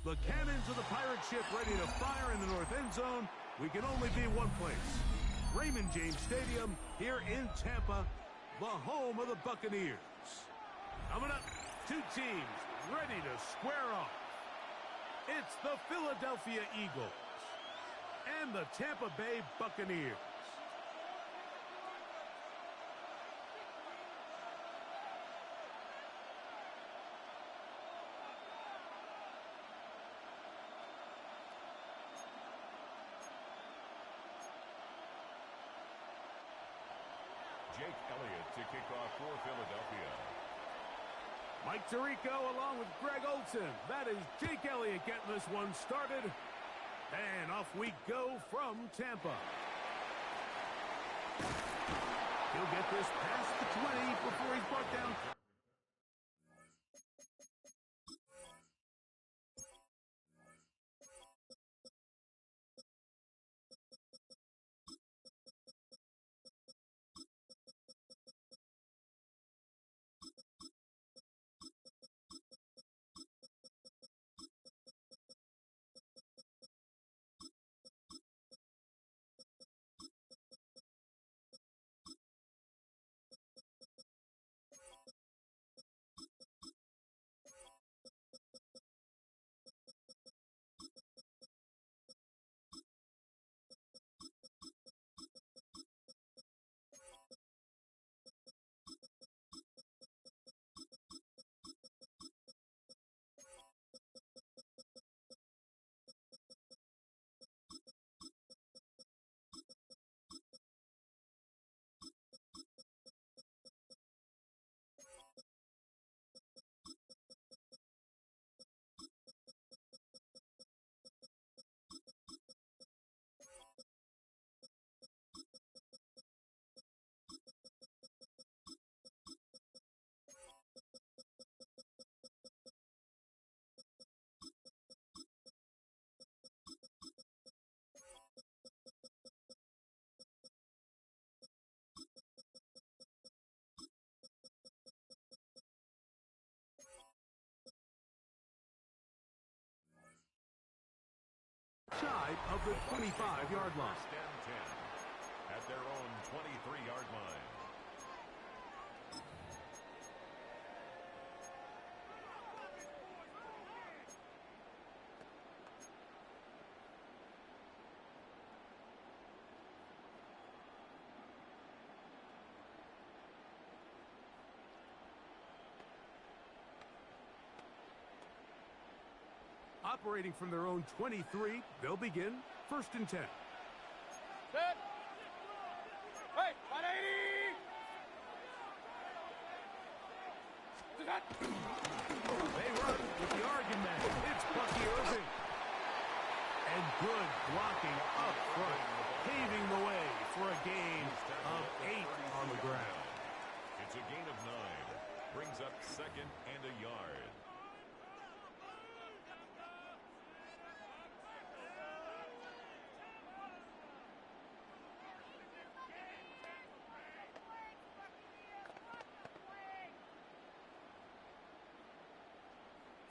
The cannons of the pirate ship ready to fire in the north end zone. We can only be one place. Raymond James Stadium here in Tampa, the home of the Buccaneers. Coming up, two teams ready to square off. It's the Philadelphia Eagles and the Tampa Bay Buccaneers. Jake Elliott to kick off for Philadelphia. Mike Tirico along with Greg Olsen. That is Jake Elliott getting this one started. And off we go from Tampa. He'll get this past the 20 before he's brought down. Shy of the 25-yard line. First and 10 at their own 23-yard line. Operating from their own 23, they'll begin first and 10. Set. Hey, 180. They run with the Oregon man. It's Bucky Irving. And good blocking up front, paving the way for a gain of 8 on the ground. It's a gain of 9. Brings up second and a yard.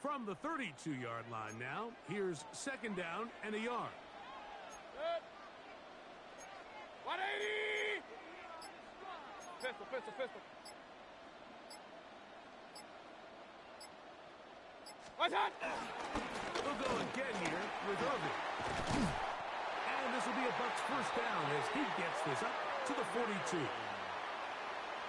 From the 32-yard line now, here's second down and a yard. Good. 180. Pistol, pistol, pistol. What's that? They'll go again here with Irving. And this will be a Bucs first down as he gets this up to the 42.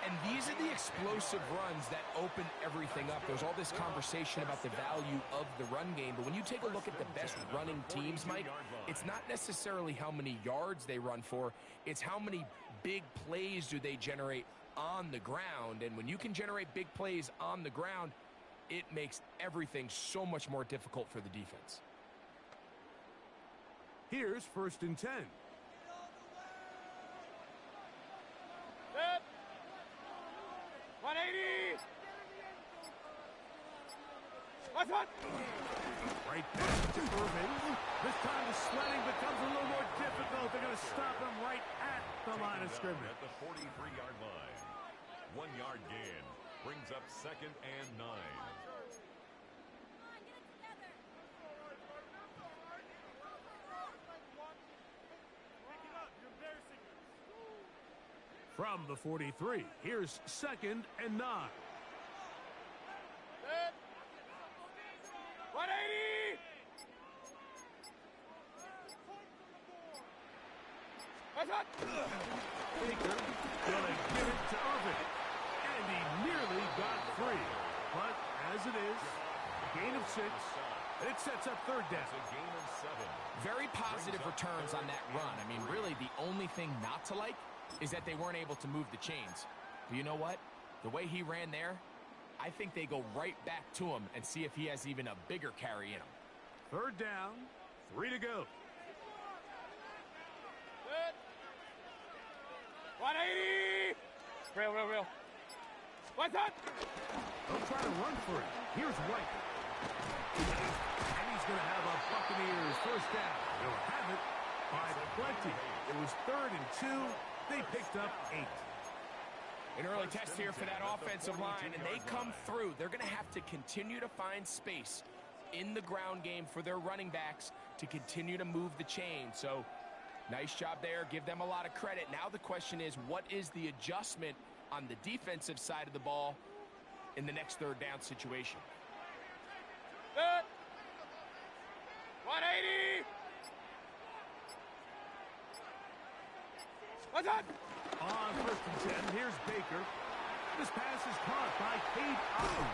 And these are the explosive runs that open everything up. There's all this conversation about the value of the run game, but when you take a look at the best running teams, Mike, it's not necessarily how many yards they run for, it's how many big plays do they generate on the ground. And when you can generate big plays on the ground, it makes everything so much more difficult for the defense. Here's first and 10. Set. 180. What's what? Right back to Irving. This time the sledding becomes a little more difficult. They're going to stop him right at the line of scrimmage. At the 43-yard line. 1-yard gain. Brings up second and 9. From the 43, here's 2nd and 9. Set. 180. That's hot. Baker gonna give it to Irving. And he nearly got free. But as it is, gain of 6. It sets up 3rd down. It's a gain of 7. Very positive returns on that run. I mean, really, the only thing not to like is that they weren't able to move the chains. But you know what? The way he ran there, I think they go right back to him and see if he has even a bigger carry in him. 3rd down, 3 to go. Set. 180. Real. What's up? They'll try to run for it. Here's White. And he's going to have a Buccaneers 1st down. They'll have it by plenty. It was 3rd and 2. They picked up 8. An early test here for that offensive line, and they come through. They're going to have to continue to find space in the ground game for their running backs to continue to move the chain. So, nice job there. Give them a lot of credit. Now the question is, what is the adjustment on the defensive side of the ball in the next 3rd down situation? Set. 180. What's up? On 1st and 10, here's Baker. This pass is caught by Cade Otton.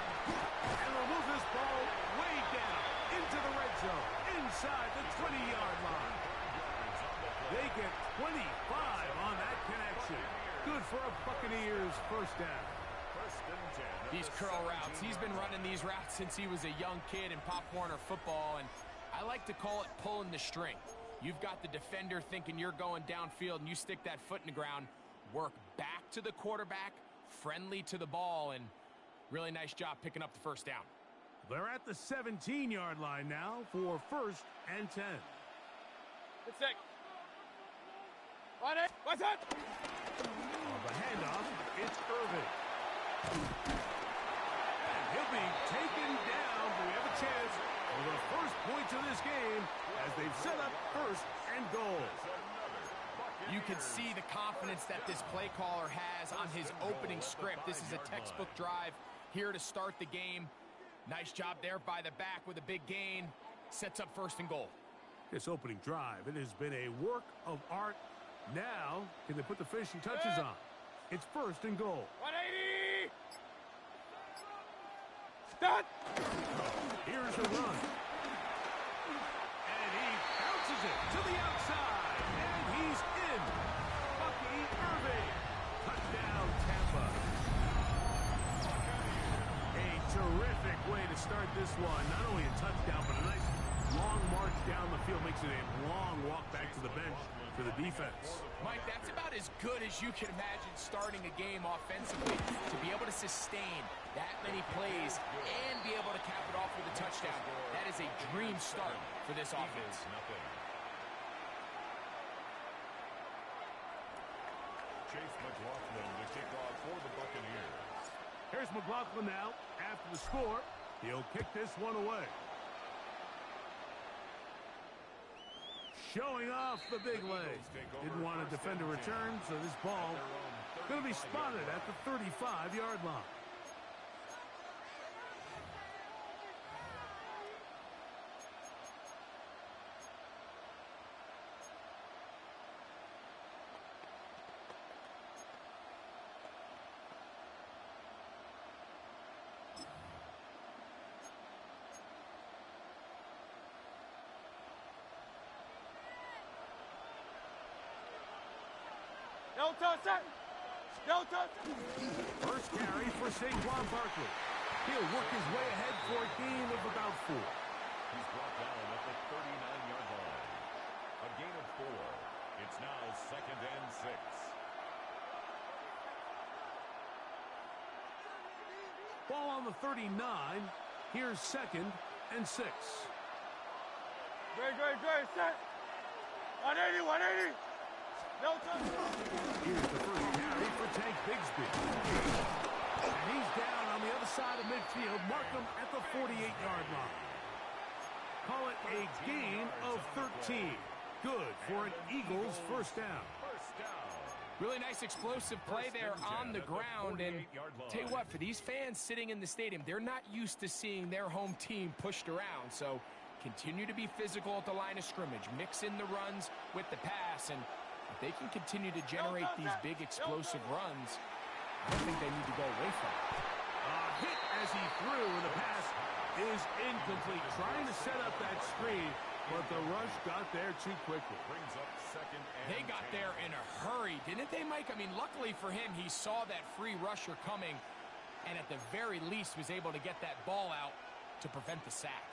And they'll move this ball way down into the red zone, inside the 20-yard line. They get 25 on that connection. Good for a Buccaneers 1st down. These curl routes, he's been running these routes since he was a young kid in Pop Warner football, and I like to call it pulling the string. You've got the defender thinking you're going downfield, and you stick that foot in the ground, work back to the quarterback, friendly to the ball, and really nice job picking up the 1st down. They're at the 17-yard line now for 1st and 10. It's sick. What's up? On the handoff, it's Irving. And he'll be taken down, but we have a chance for the 1st points of this game as they've set up 1st and goal. You can see the confidence that this play caller has on his opening script. This is a textbook drive here to start the game. Nice job there by the back with a big gain. Sets up 1st and goal. This opening drive, it has been a work of art. Now, can they put the finishing touches on? It's 1st and goal. 180. Done. Here's the run. And he bounces it to the outside. And he's in. Bucky Irving. Touchdown, Tampa. A terrific way to start this one. Not only a touchdown, but a nice long march down the field. Makes it a long walk back to the bench for the defense. Mike, that's about as good as you can imagine starting a game offensively. To be able to sustain that many plays and be able to cap it off with a touchdown, that is a dream start for this offense. Chase McLaughlin to kick off for the Buccaneers. Here's McLaughlin now. After the score, he'll kick this one away. Showing off the big leg. Didn't want to defend a return, so this ball going to be spotted at the 35-yard line. No touch, sir. No touch. First carry for Saquon Barkley. He'll work his way ahead for a gain of about 4. He's brought down at the 39-yard line. A gain of 4. It's now 2nd and 6. Ball on the 39. Here's 2nd and 6. Great, set. 180, 180. No touch. Here's the first carry for Tank Bigsby. And he's down on the other side of midfield. Mark him at the 48-yard line. Call it a gain of 13. Good for an Eagles 1st down. First down. Really nice explosive play there on the ground. And tell you what, for these fans sitting in the stadium, they're not used to seeing their home team pushed around. So continue to be physical at the line of scrimmage. Mix in the runs with the pass. And if they can continue to generate these big explosive runs, I don't think they need to go away from it. Hit as he threw, and the pass is incomplete. Trying to set up that screen, but the rush got there too quickly. Brings up second and They got 10. there in a hurry, didn't they, Mike? I mean, luckily for him, he saw that free rusher coming, and at the very least was able to get that ball out to prevent the sack.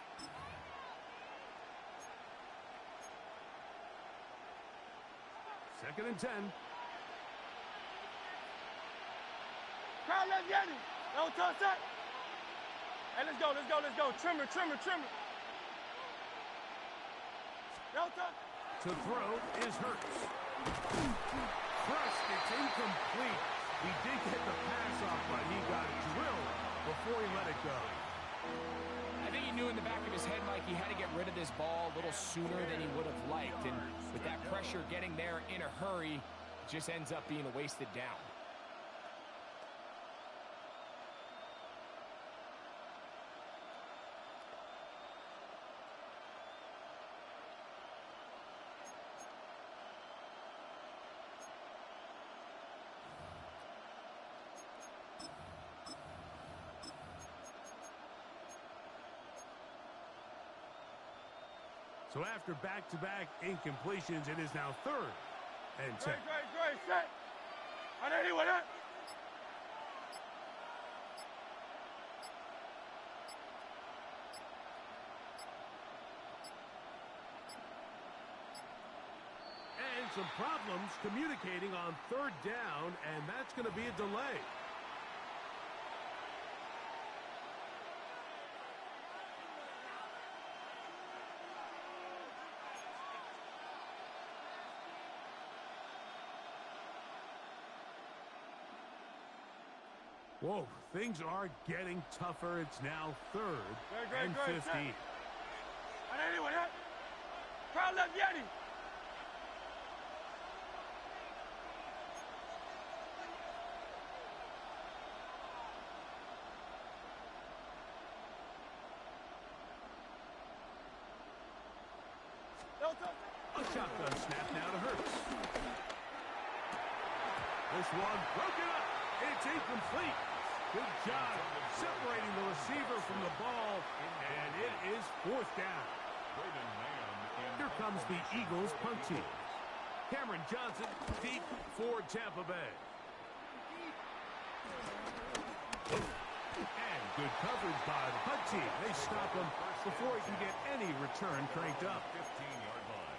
Second and 10. Crowd, let's get it. No touch that. Hey, let's go, let's go, let's go. Trimmer, trimmer, trimmer. No touch. To throw is Hurts. Crushed, it's incomplete. He did get the pass off, but he got drilled before he let it go. I think he knew in the back of his head, Mike, he had to get rid of this ball a little sooner than he would have liked. And with that pressure getting there in a hurry, it just ends up being a wasted down. So after back-to-back incompletions, it is now third and 10. Great, set. On anyone, that. And some problems communicating on third down, and that's going to be a delay. Whoa, things are getting tougher. It's now third and 15. Set. On anyone, that. Crowd, let's get it. No touch. A shotgun snap now to Hurts. This one broken up. It's incomplete. Good job separating the receiver from the ball, and it is fourth down. Here comes the Eagles punt team. Cameron Johnson deep for Tampa Bay. And good coverage by the punt team. They stop him before he can get any return cranked up. 15-yard line.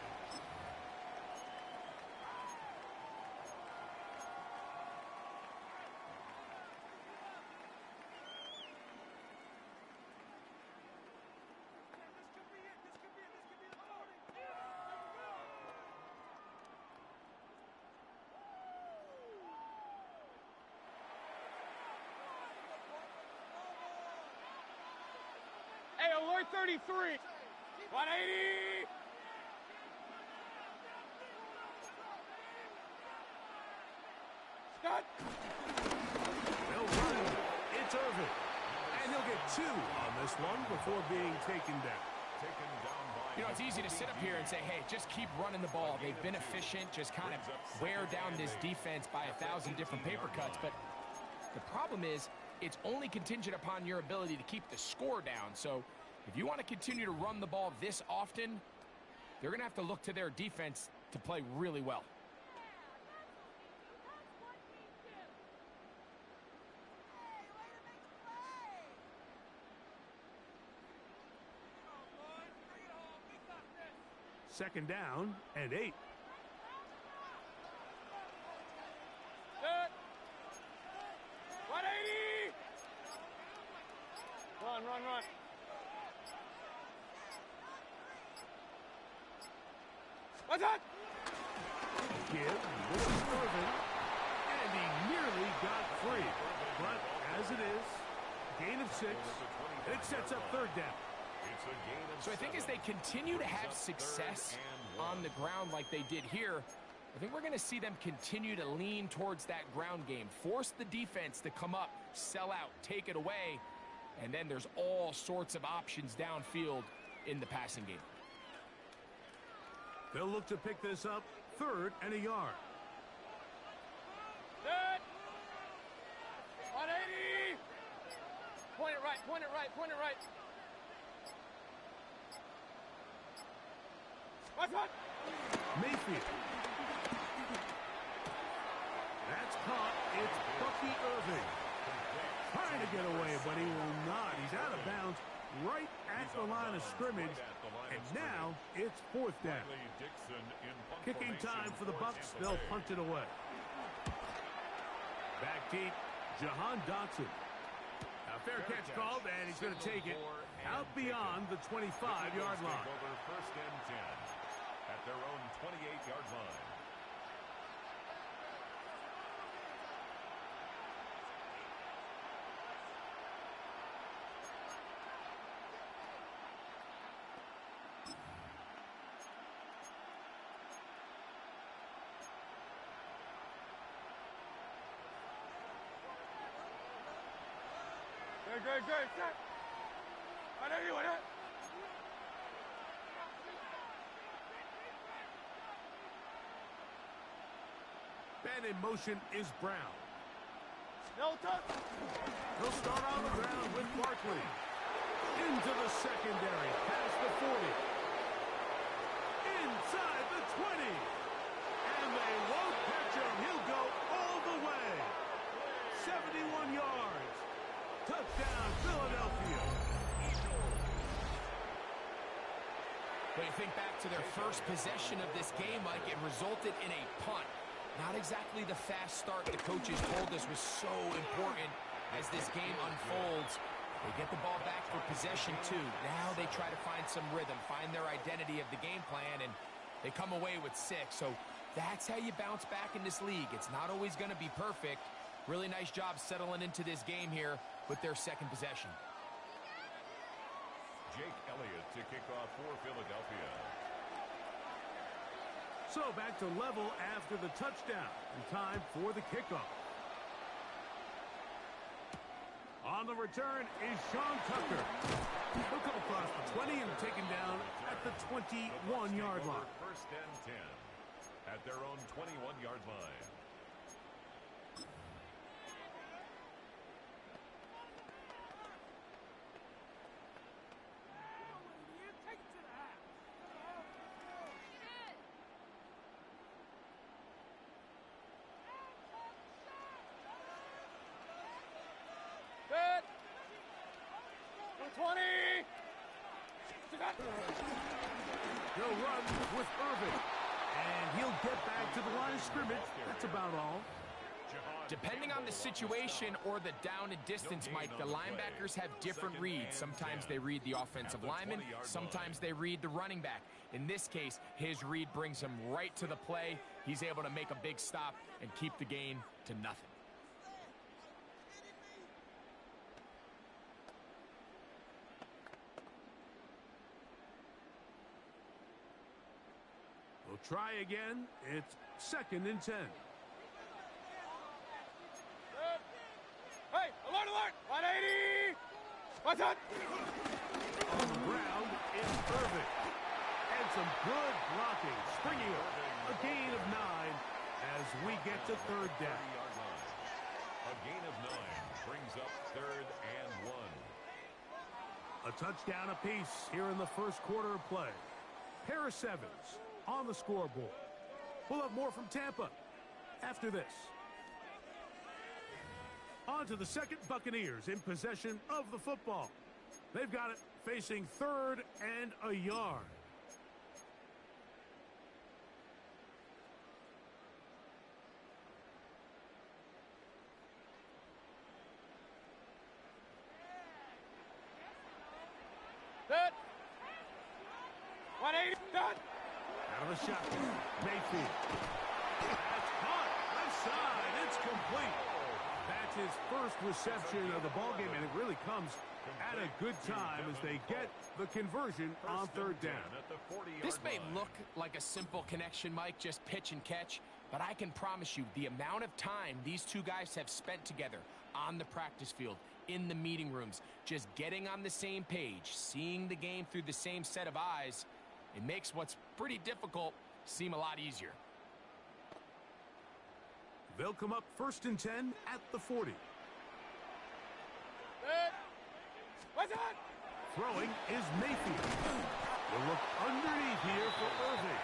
Hey, alert 33. 180. Scott. They'll run. It's Irvin. And he'll get two on this one before being taken down. You know, it's easy to sit up here and say, hey, just keep running the ball. They've been efficient, just kind of wear down this defense by 1,000 different paper cuts. But the problem is, it's only contingent upon your ability to keep the score down. So if you want to continue to run the ball this often, they're going to have to look to their defense to play really well. Second down and 8. Set. 180. Run. What's that? Give with Irvin. And he nearly got free. But as it is, gain of 6. It sets up third down. So I think as they continue to have success on the ground like they did here, I think we're going to see them continue to lean towards that ground game, force the defense to come up, sell out, take it away, and then there's all sorts of options downfield in the passing game. They'll look to pick this up, 3rd and a yard. Set. 180. Point it right, point it right, point it right. Watch one. Mayfield. That's caught. It's Bucky Irving. Trying to get away, but he will not. He's out of bounds right at the line of scrimmage. And now it's 4th down. Kicking time for the Bucs. They'll punt it away. Back deep, Jahan Dotson. A fair catch called, and he's going to take it out beyond the 25-yard line. First and 10 at their own 28-yard line. Good, set. I know you want it. Man in motion is Brown. No touch. He'll start on the ground with Barkley. Into the secondary, past the 40. Inside the 20. And they won't catch him. He'll go all the way. 71 yards. Touchdown, Philadelphia. When you think back to their first possession of this game, Mike, it resulted in a punt. Not exactly the fast start the coaches told us was so important as this game unfolds. They get the ball back for possession 2. Now they try to find some rhythm, find their identity of the game plan, and they come away with 6. So that's how you bounce back in this league. It's not always going to be perfect. Really nice job settling into this game here with their second possession. Jake Elliott to kick off for Philadelphia. So back to level after the touchdown. And time for the kickoff. On the return is Sean Tucker. He'll come across the 20 and taken down at the 21-yard line. First and 10 at their own 21-yard line. Set. 20. He'll run with Irving. And he'll get back to the line of scrimmage. That's about all. Depending on the situation or the down and distance, Mike, the linebackers have different reads. Sometimes they read the offensive lineman. Sometimes they read the running back. In this case, his read brings him right to the play. He's able to make a big stop and keep the gain to nothing. We'll try again. It's 2nd and 10. Hey, alert, alert! 180! What's up? On the ground is Irving. And some good blocking. Springing up. A gain of 9 as we get to 3rd down. A gain of 9 brings up 3rd and 1. A touchdown apiece here in the first quarter of play. Pair of 7s on the scoreboard. We'll have more from Tampa after this. On to the second Buccaneers in possession of the football. They've got it facing 3rd and a yard. Set. 180. Done. Out of the shotgun. Mayfield. That's caught. Left side. It's complete. That's his first reception of the ballgame, and it really comes at a good time as they get the conversion on third down. This may look like a simple connection, Mike, just pitch and catch, but I can promise you the amount of time these two guys have spent together on the practice field, in the meeting rooms, just getting on the same page, seeing the game through the same set of eyes, it makes what's pretty difficult seem a lot easier. They'll come up 1st and 10 at the 40. What's that? Throwing is Mayfield. They'll look underneath here for Irving.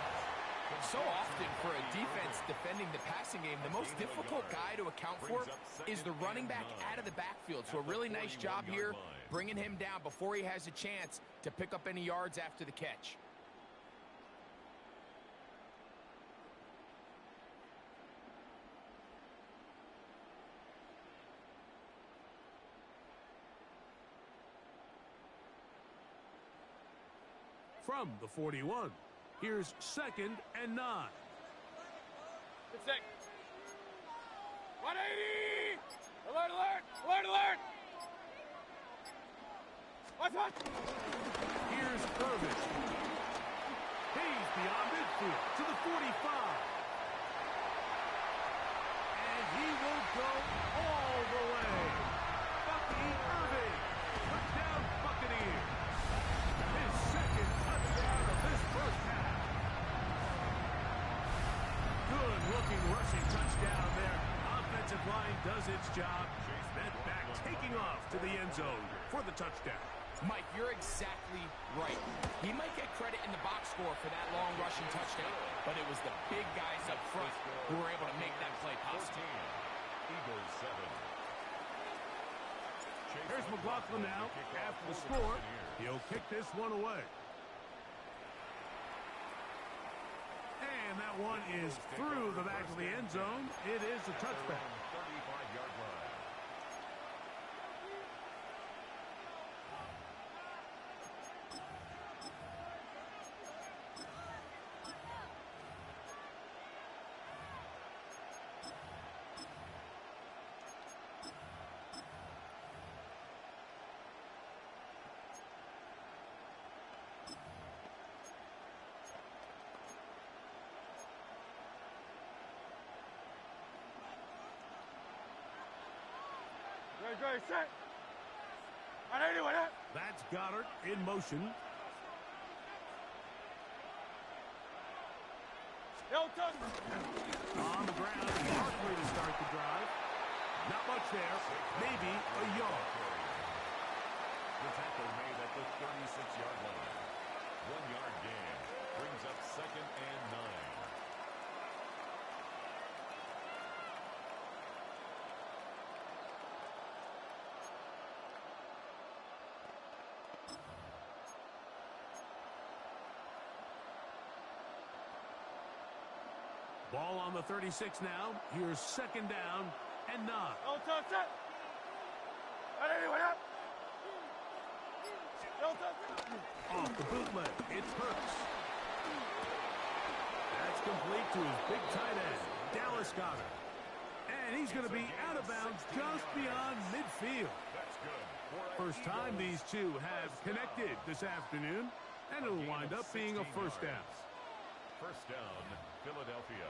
So often for a defense defending the passing game, the most difficult guy to account for is the running back out of the backfield. So a really nice job here bringing him down before he has a chance to pick up any yards after the catch. From the 41, here's 2nd and 9. Good sec. 180! Alert, alert! Alert, alert! Watch, watch! Here's Irving. He's beyond midfield to the 45. And he will go all the way. Bucky Irving. Touchdown Buccaneers. His 2nd touchdown of this first half. Good-looking rushing touchdown there. Offensive line does its job. That back taking off to the end zone for the touchdown. Mike, you're exactly right. He might get credit in the box score for that long rushing touchdown, but it was the big guys up front who were able to make that play possible. Eagles 7. Here's McLaughlin now. After the score, he'll kick this one away. And that one is through the back of the end zone. It is a touchback. 35-yard line. Great, set. 180 with it. That's Goddard in motion. Yo, touch. On the ground, Barkley to start the drive. Not much there. Maybe a yard. The tackle made at the 36-yard line. 1-yard gain brings up 2nd and 9. Ball on the 36 now. Here's 2nd down and 9. Yo, touch, set. 180 with it. Yo, touch. Off the bootleg, it's Hurts. That's complete to his big tight end, Dallas Goddard. And he's going to be out of bounds just beyond midfield. That's good. First time these two have connected this afternoon, and it'll wind up being a first down. First down, Philadelphia.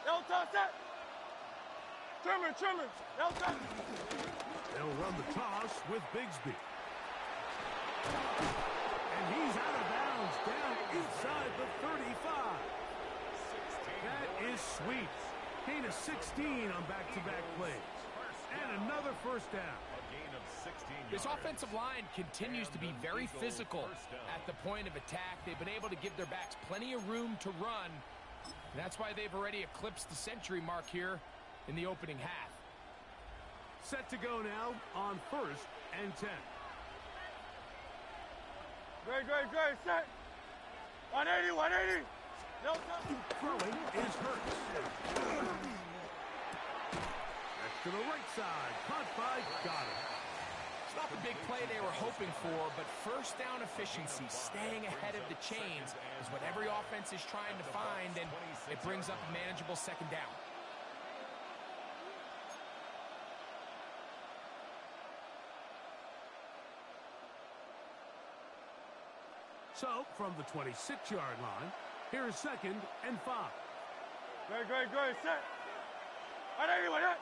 Yo, touch, set. Trimmer. Yo, touch. They'll run the toss with Bigsby. And he's out of bounds down inside the 35. That is sweet. Gain of 16 on back-to-back plays. And another first down. A gain of 16 yards. This offensive line continues to be very physical at the point of attack. They've been able to give their backs plenty of room to run. And that's why they've already eclipsed the century mark here in the opening half. Set to go now on 1st and 10. Great, set. 180. Yo, touch. Throwing is Hurts. That's to the right side. Caught by Goddard. not the big play they were hoping for, but first down efficiency, staying ahead of the chains, is what every offense is trying to find, and it brings up a manageable second down. So, from the 26-yard line, here's 2nd and 5. Great, set. Right anyway, that.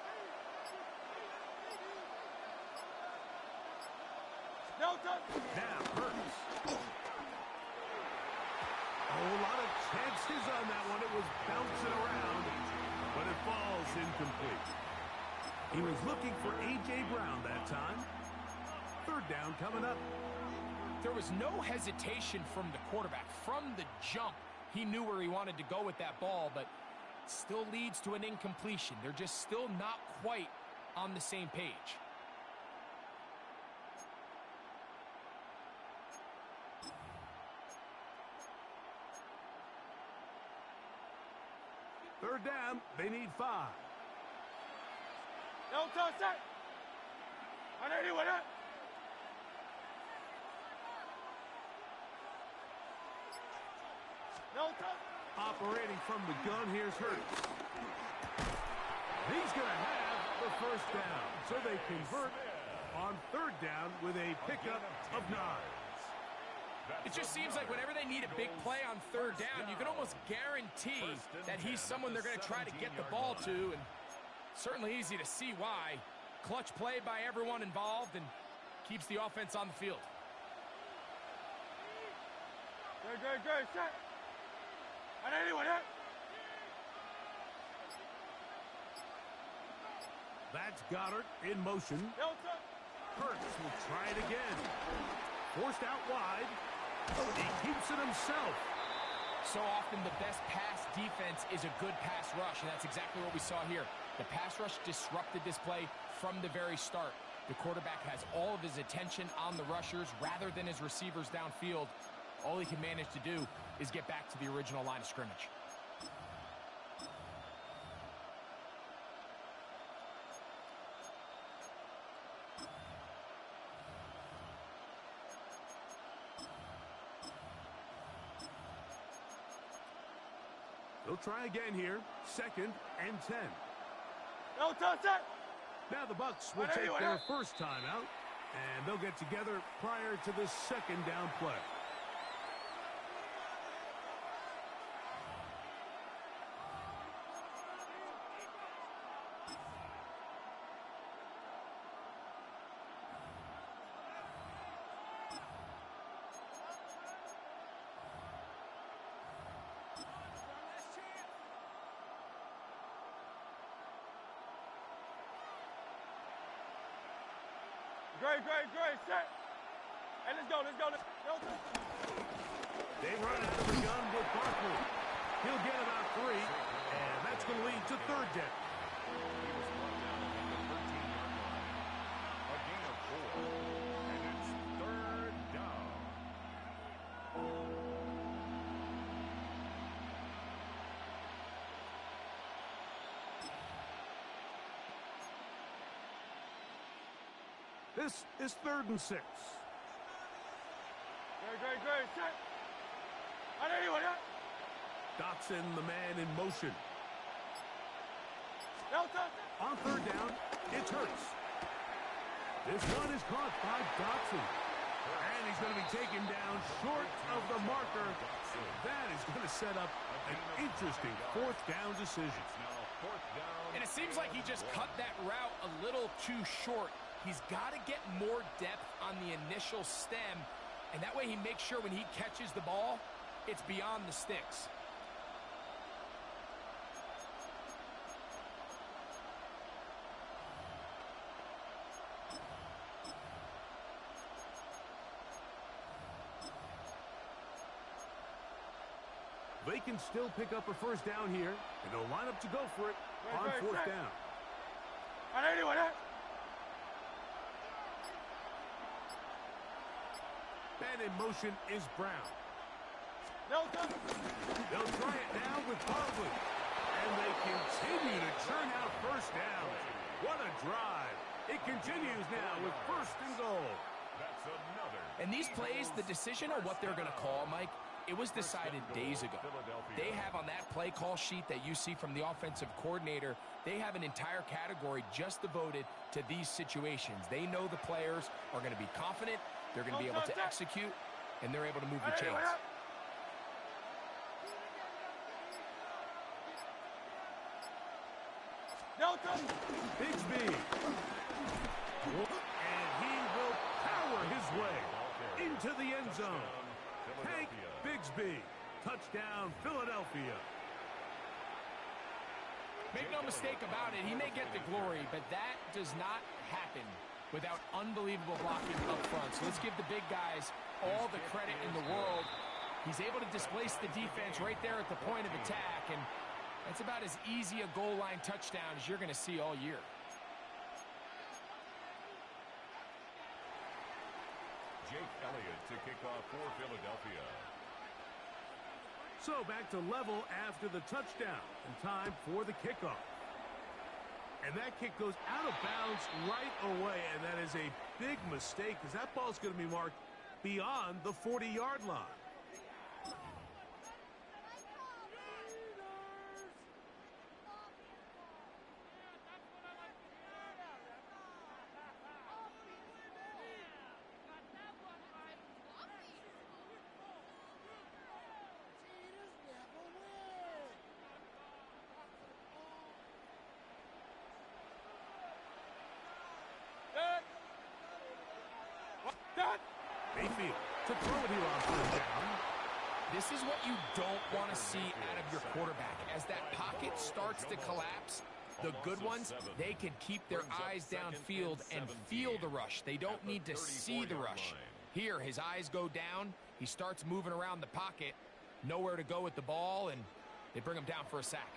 No touch. Now, Hurts. A whole lot of chances on that one. It was bouncing around, but it falls incomplete. He was looking for A.J. Brown that time. 3rd down coming up. There was no hesitation from the quarterback. From the jump, he knew where he wanted to go with that ball, but still leads to an incompletion. They're just still not quite on the same page. Third down, they need 5. No touch, set. Right anyway, that. No touch. Operating from the gun, here's Hurts. He's going to have the first down. So they convert on 3rd down with a pickup of 9. It just seems like whenever they need a big play on 3rd down, you can almost guarantee that he's someone they're going to try to get the ball to, and certainly easy to see why. Clutch play by everyone involved and keeps the offense on the field. Great, set. And anyway, that. That's Goddard in motion. No touch. Hurts will try it again. Forced out wide. He keeps it himself. So often the best pass defense is a good pass rush, and that's exactly what we saw here. The pass rush disrupted this play from the very start. The quarterback has all of his attention on the rushers rather than his receivers downfield. All he can manage to do is get back to the original line of scrimmage. They'll try again here. 2nd and 10. No touch, set. Now the Bucs will take their first time out, and they'll get together prior to the 2nd down play. Great, set. And let's go. No touch. They run out of the gun with Barkley. He'll get about 3, and that's going to lead to 3rd down. A gain of 4, and it's 3rd down. This is 3rd and 6. Great, set. And anyway, that. Dotson, the man in motion. No touch. On 3rd down, it's Hurts. This one is caught by Dotson. And he's going to be taken down short of the marker. That is going to set up an interesting 4th down decision. Now 4th down. And it seems like he just cut that route a little too short. He's got to get more depth on the initial stem, and that way he makes sure when he catches the ball, it's beyond the sticks. They can still pick up a first down here, and they'll line up to go for it on 4th down. And anyway, that. Man in motion is Brown. No touch. They'll try it now with Barkley. And they continue to churn out first down. What a drive. It continues now with 1st and goal. That's another. And these plays, the decision on what they're going to call, Mike, it was decided days ago. They have on that play call sheet that you see from the offensive coordinator, they have an entire category just devoted to these situations. They know the players are going to be confident, they're going to be able to execute, and they're able to move the chains. Bigsby. And he will power his way into the end zone. Hank Bigsby. Touchdown, Philadelphia. Make no mistake about it, he may get the glory, but that does not happen without unbelievable blocking up front. So let's give the big guys all the credit in the world. He's able to displace the defense right there at the point of attack, and that's about as easy a goal line touchdown as you're going to see all year. Jake Elliott to kick off for Philadelphia. So back to level after the touchdown, and time for the kickoff. And that kick goes out of bounds right away, and that is a big mistake because that ball's going to be marked beyond the 40-yard line. Mayfield to throw it here on 3rd down. This is what you don't want to see out of your quarterback. As that pocket starts to collapse, the good ones, they can keep their eyes downfield and feel the rush. They don't need to see the rush. Here, his eyes go down. He starts moving around the pocket. Nowhere to go with the ball, and they bring him down for a sack.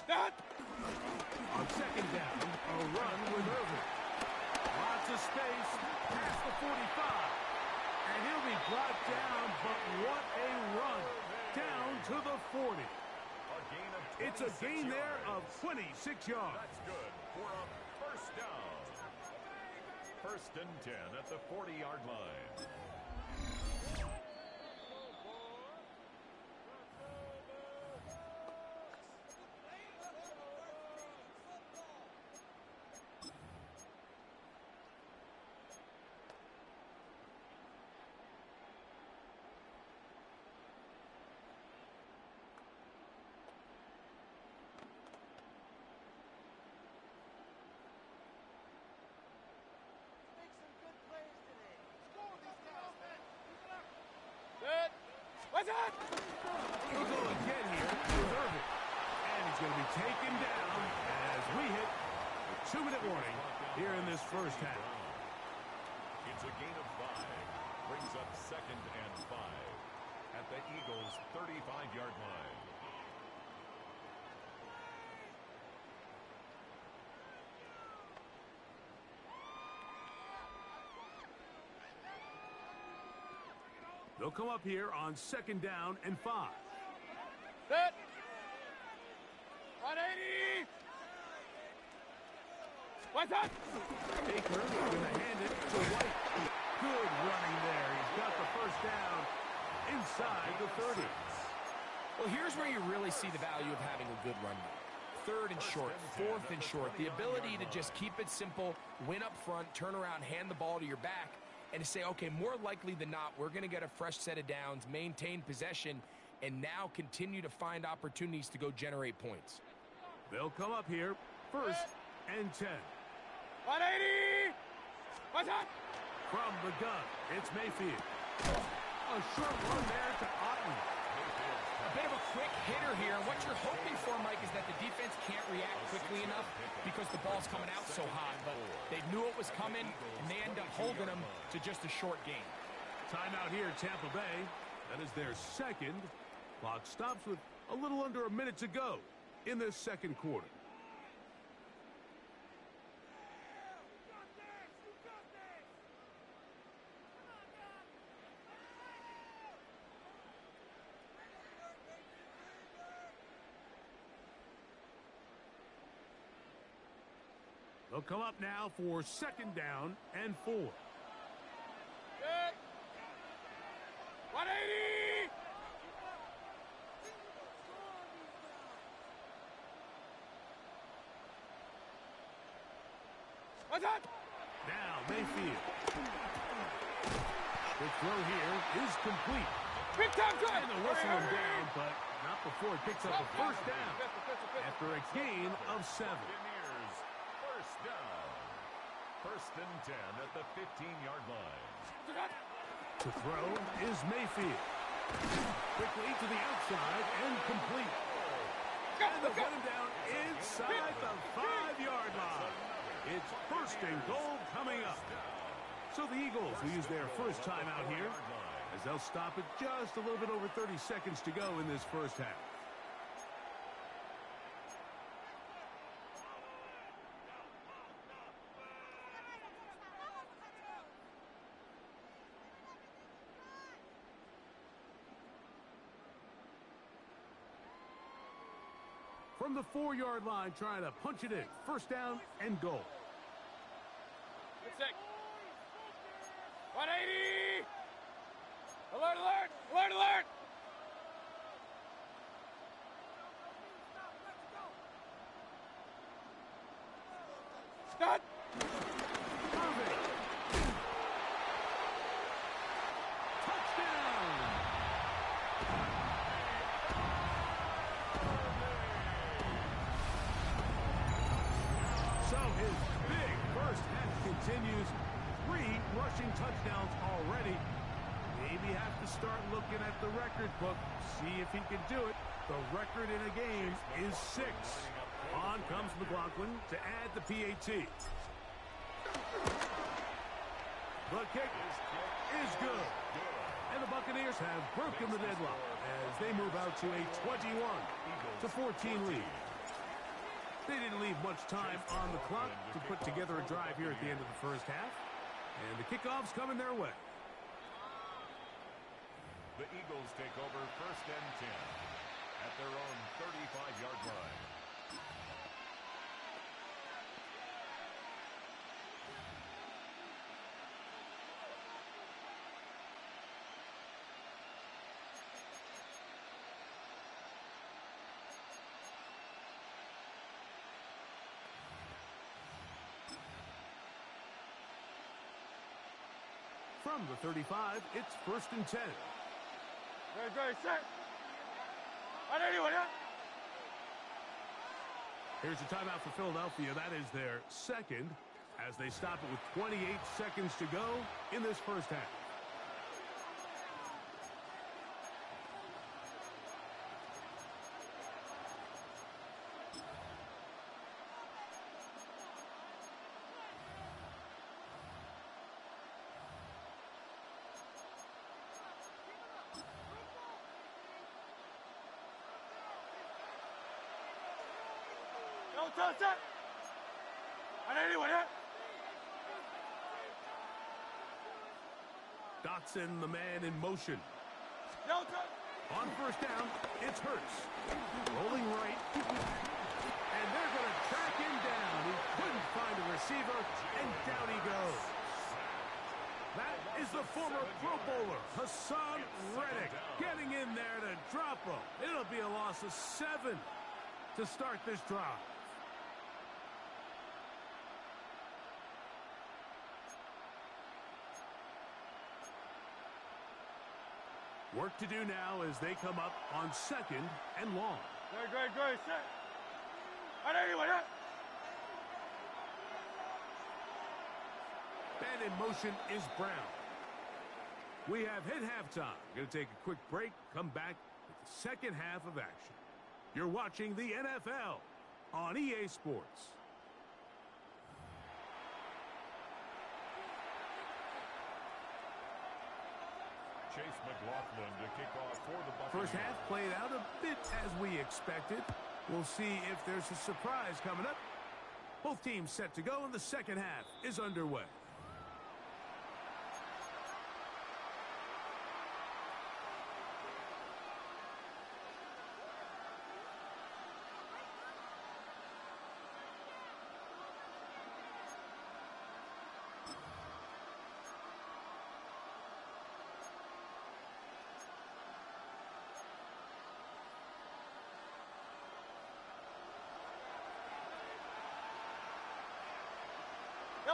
On 2nd down, a run with Irvin. Lots of space past the 45. And he'll be brought down, but what a run down to the 40. It's a gain there of 26 yards. That's good for a 1st down. 1st and 10 at the 40-yard line. He'll go again here with Irvin. And he's going to be taken down as we hit the 2-minute warning here in this 1st half. It's a gain of 5. Brings up 2nd and 5 at the Eagles' 35-yard line. They'll come up here on 2nd down and 5. Set. 180. What's up? Baker going to hand it to White. Good running there. He's got the 1st down inside the 30. Well, here's where you really see the value of having a good run game. 3rd and short, 4th and short. The ability to just keep it simple, win up front, turn around, hand the ball to your back, and to say, okay, more likely than not, we're going to get a fresh set of downs, maintain possession, and now continue to find opportunities to go generate points. They'll come up here 1st and 10. 180. What's up? From the gun, it's Mayfield. A short run there to Otten. A bit of a quick hitter here. What you're hoping for, Mike, is that the defense can't react quickly enough because the ball's coming out so hot. But they knew it was coming, and they end up holding them to just a short gain. Timeout here, Tampa Bay. That is their 2nd. Clock stops with a little under a minute to go in this 2nd quarter. They'll come up now for 2nd down and 4. Good. 180. What's up? Now Mayfield. The throw here is complete. Big time good. And they'll whistle him down, but not before he picks up a 1st down after a gain of 7. Buccaneers, 1st down. 1st and 10 at the 15-yard line. To throw is Mayfield. Quickly to the outside and complete. And they'll put him down inside the 5-yard line. It's 1st and goal coming up. So the Eagles will use their first time out here as they'll stop it just a little bit over 30 seconds to go in this 1st half. From the 4-yard line, trying to punch it in. 1st down and goal. Good sick. 180. Alert, alert, alert, alert. Stop. Perfect. Touchdown. So his big 1st half continues. 3 rushing touchdowns already. Maybe have to start looking at the record book. See if he can do it. The record in a game is 6. On comes McLaughlin to add the PAT. The kick is good. And the Buccaneers have broken the deadlock as they move out to a 21-14 lead. They didn't leave much time on the clock to put together a drive here at the end of the 1st half. And the kickoff's coming their way. The Eagles take over 1st and 10 at their own 35-yard line. From the 35, it's 1st and 10. Very, very set. 180, yeah? Here's a timeout for Philadelphia. That is their 2nd as they stop it with 28 seconds to go in this 1st half. No touch that. 180, yeah? Dotson, the man in motion. No touch. On 1st down, it's Hurts. Rolling right. And they're going to track him down. He couldn't find a receiver, and down he goes. That is the former Pro Bowler, Hassan Reddick, getting in there to drop him. It'll be a loss of 7 to start this drive. Work to do now as they come up on 2nd and long. Great, great, great. Set. 180, yeah? Man in motion is Brown. We have hit halftime. Going to take a quick break, come back with the 2nd half of action. You're watching the NFL on EA Sports. Chase McLaughlin to kick off for the Buccaneers. 1st half played out a bit as we expected. We'll see if there's a surprise coming up. Both teams set to go, and the 2nd half is underway.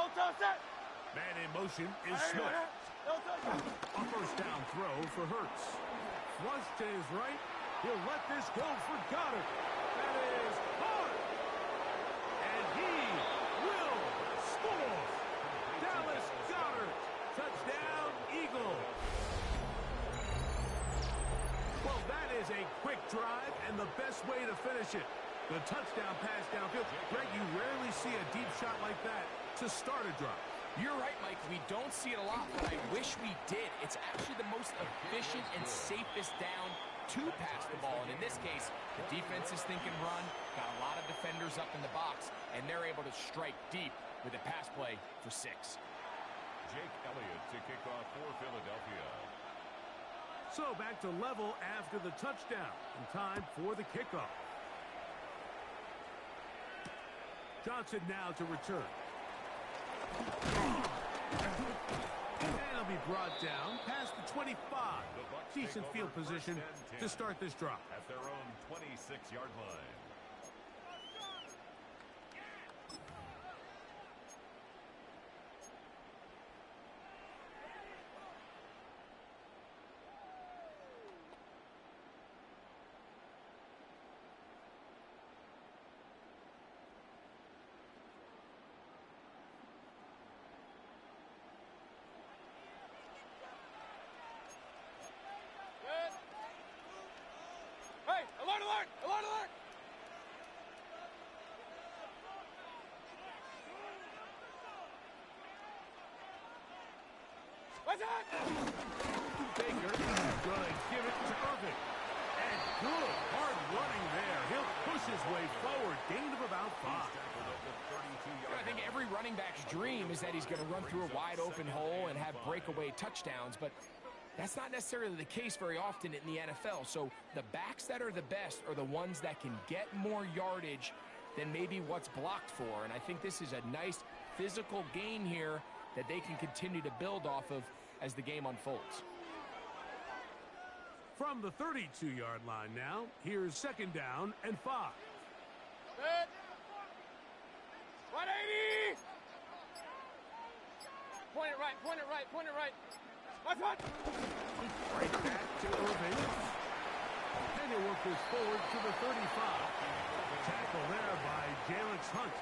Don't touch that. Man in motion is Smith. Don't touch that. A first down throw for Hurts. Flush to his right. He'll let this go for Goddard. That is hard. And he will score. Dallas Goddard. Touchdown, Eagles. Well, that is a quick drive and the best way to finish it. The touchdown pass downfield. Greg, you rarely see a deep shot like that to start a drive. You're right, Mike. We don't see it a lot, but I wish we did. It's actually the most efficient and safest down to pass the ball. And in this case, the defense is thinking run, got a lot of defenders up in the box, and they're able to strike deep with a pass play for 6. Jake Elliott to kick off for Philadelphia. So back to level after the touchdown. And time for the kickoff. Johnson now to return. And he'll be brought down past the 25. Decent field position to start this drive. At their own 26-yard line. Hey, alert, alert, alert, alert. What's that? Baker is going to give it to Irving. And good, hard running there. He'll push his way forward. Gain of about 5. I think every running back's dream is that he's going to run through a wide open hole and have breakaway touchdowns, but that's not necessarily the case very often in the NFL. So the backs that are the best are the ones that can get more yardage than maybe what's blocked for. And I think this is a nice physical gain here that they can continue to build off of as the game unfolds. From the 32-yard line now, here's 2nd down and 5. Good. 180. Point it right, point it right, point it right. What's that? Right back to Irving. And he'll work this forward to the 35. Tackle there by Jalix Hunt.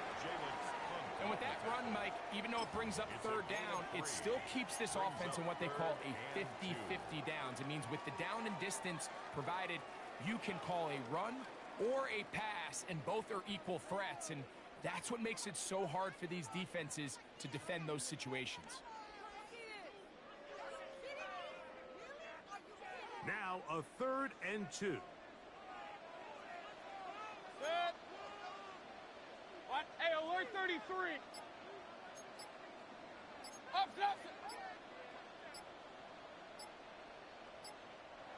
And with that run, Mike, even though it brings up 3rd down, it still keeps this offense in what they call a 50-50 downs. It means with the down and distance provided, you can call a run or a pass, and both are equal threats. And that's what makes it so hard for these defenses to defend those situations. Now a 3rd and 2. Good. What? Hey, alert 33. Up, up.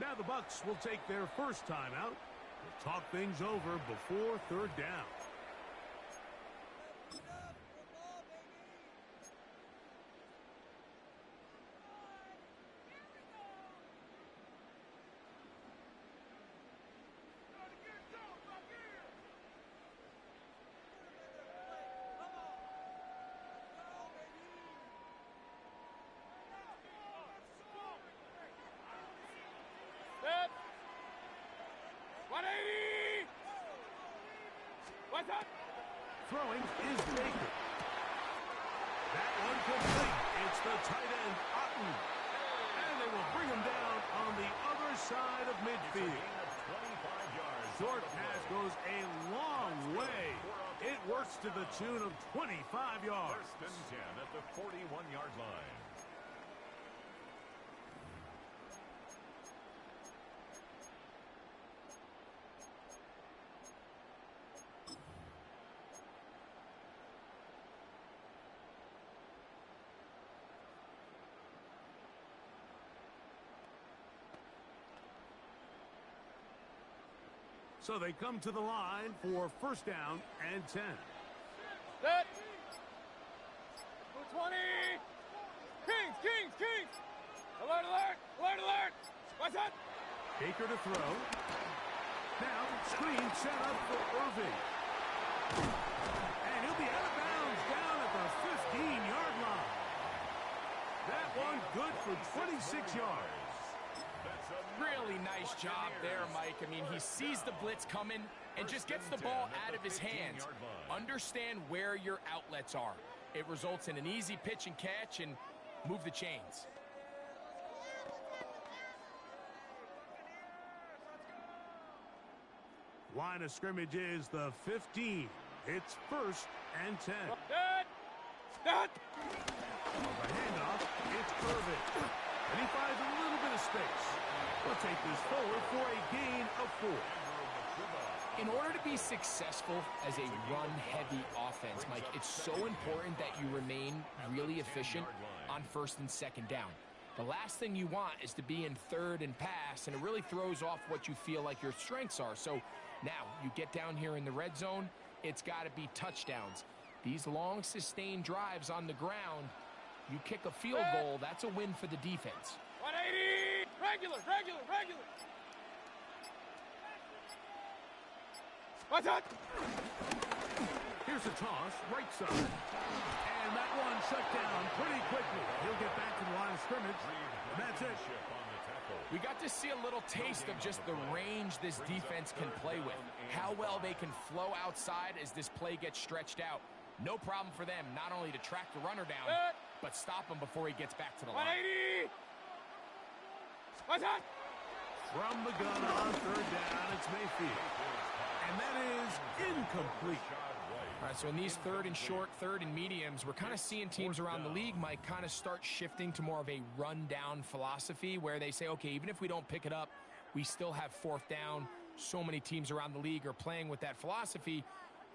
Now the Bucs will take their first time out. They'll talk things over before 3rd down. Good. 180. What's that? Throwing is Baker. That one complete. It's the tight end, Otten. And they will bring him down on the other side of midfield. Short pass goes a long way. It works to the tune of 25 yards. 1st and 10 at the 41-yard line. So they come to the line for 1st down and 10. Set. 220. Kings, Kings, Kings. Alert, alert, alert, alert. What's that? Baker to throw. Now screen set up for Irving. And he'll be out of bounds down at the 15-yard job there, Mike. I mean, he sees the blitz coming and just gets the ball out of his hands. Understand where your outlets are. It results in an easy pitch and catch and move the chains. Line of scrimmage is the 15. It's 1st and 10. Dad! On the handoff, it's Irvin. And he finds a little bit of space. We'll take this forward for a gain of 4. In order to be successful as a run-heavy offense, Mike, it's so important that you remain really efficient on 1st and 2nd down. The last thing you want is to be in 3rd and pass, and it really throws off what you feel like your strengths are. So now you get down here in the red zone, it's got to be touchdowns. These long, sustained drives on the ground, you kick a field goal, that's a win for the defense. 180! Regular! What's up? Here's a toss, right side. And that one shut down pretty quickly. He'll get back to the line of scrimmage, and that's it. We got to see a little taste of just the range this defense can play with. How well they can flow outside as this play gets stretched out. No problem for them not only to track the runner down, but stop him before he gets back to the line. 180! What's up? From the gun on 3rd down, it's Mayfield. And that is incomplete. All right, so in these 3rd and short, 3rd and mediums, we're kind of seeing teams around the league, Mike, kind of start shifting to more of a run-down philosophy where they say, okay, even if we don't pick it up, we still have 4th down. So many teams around the league are playing with that philosophy.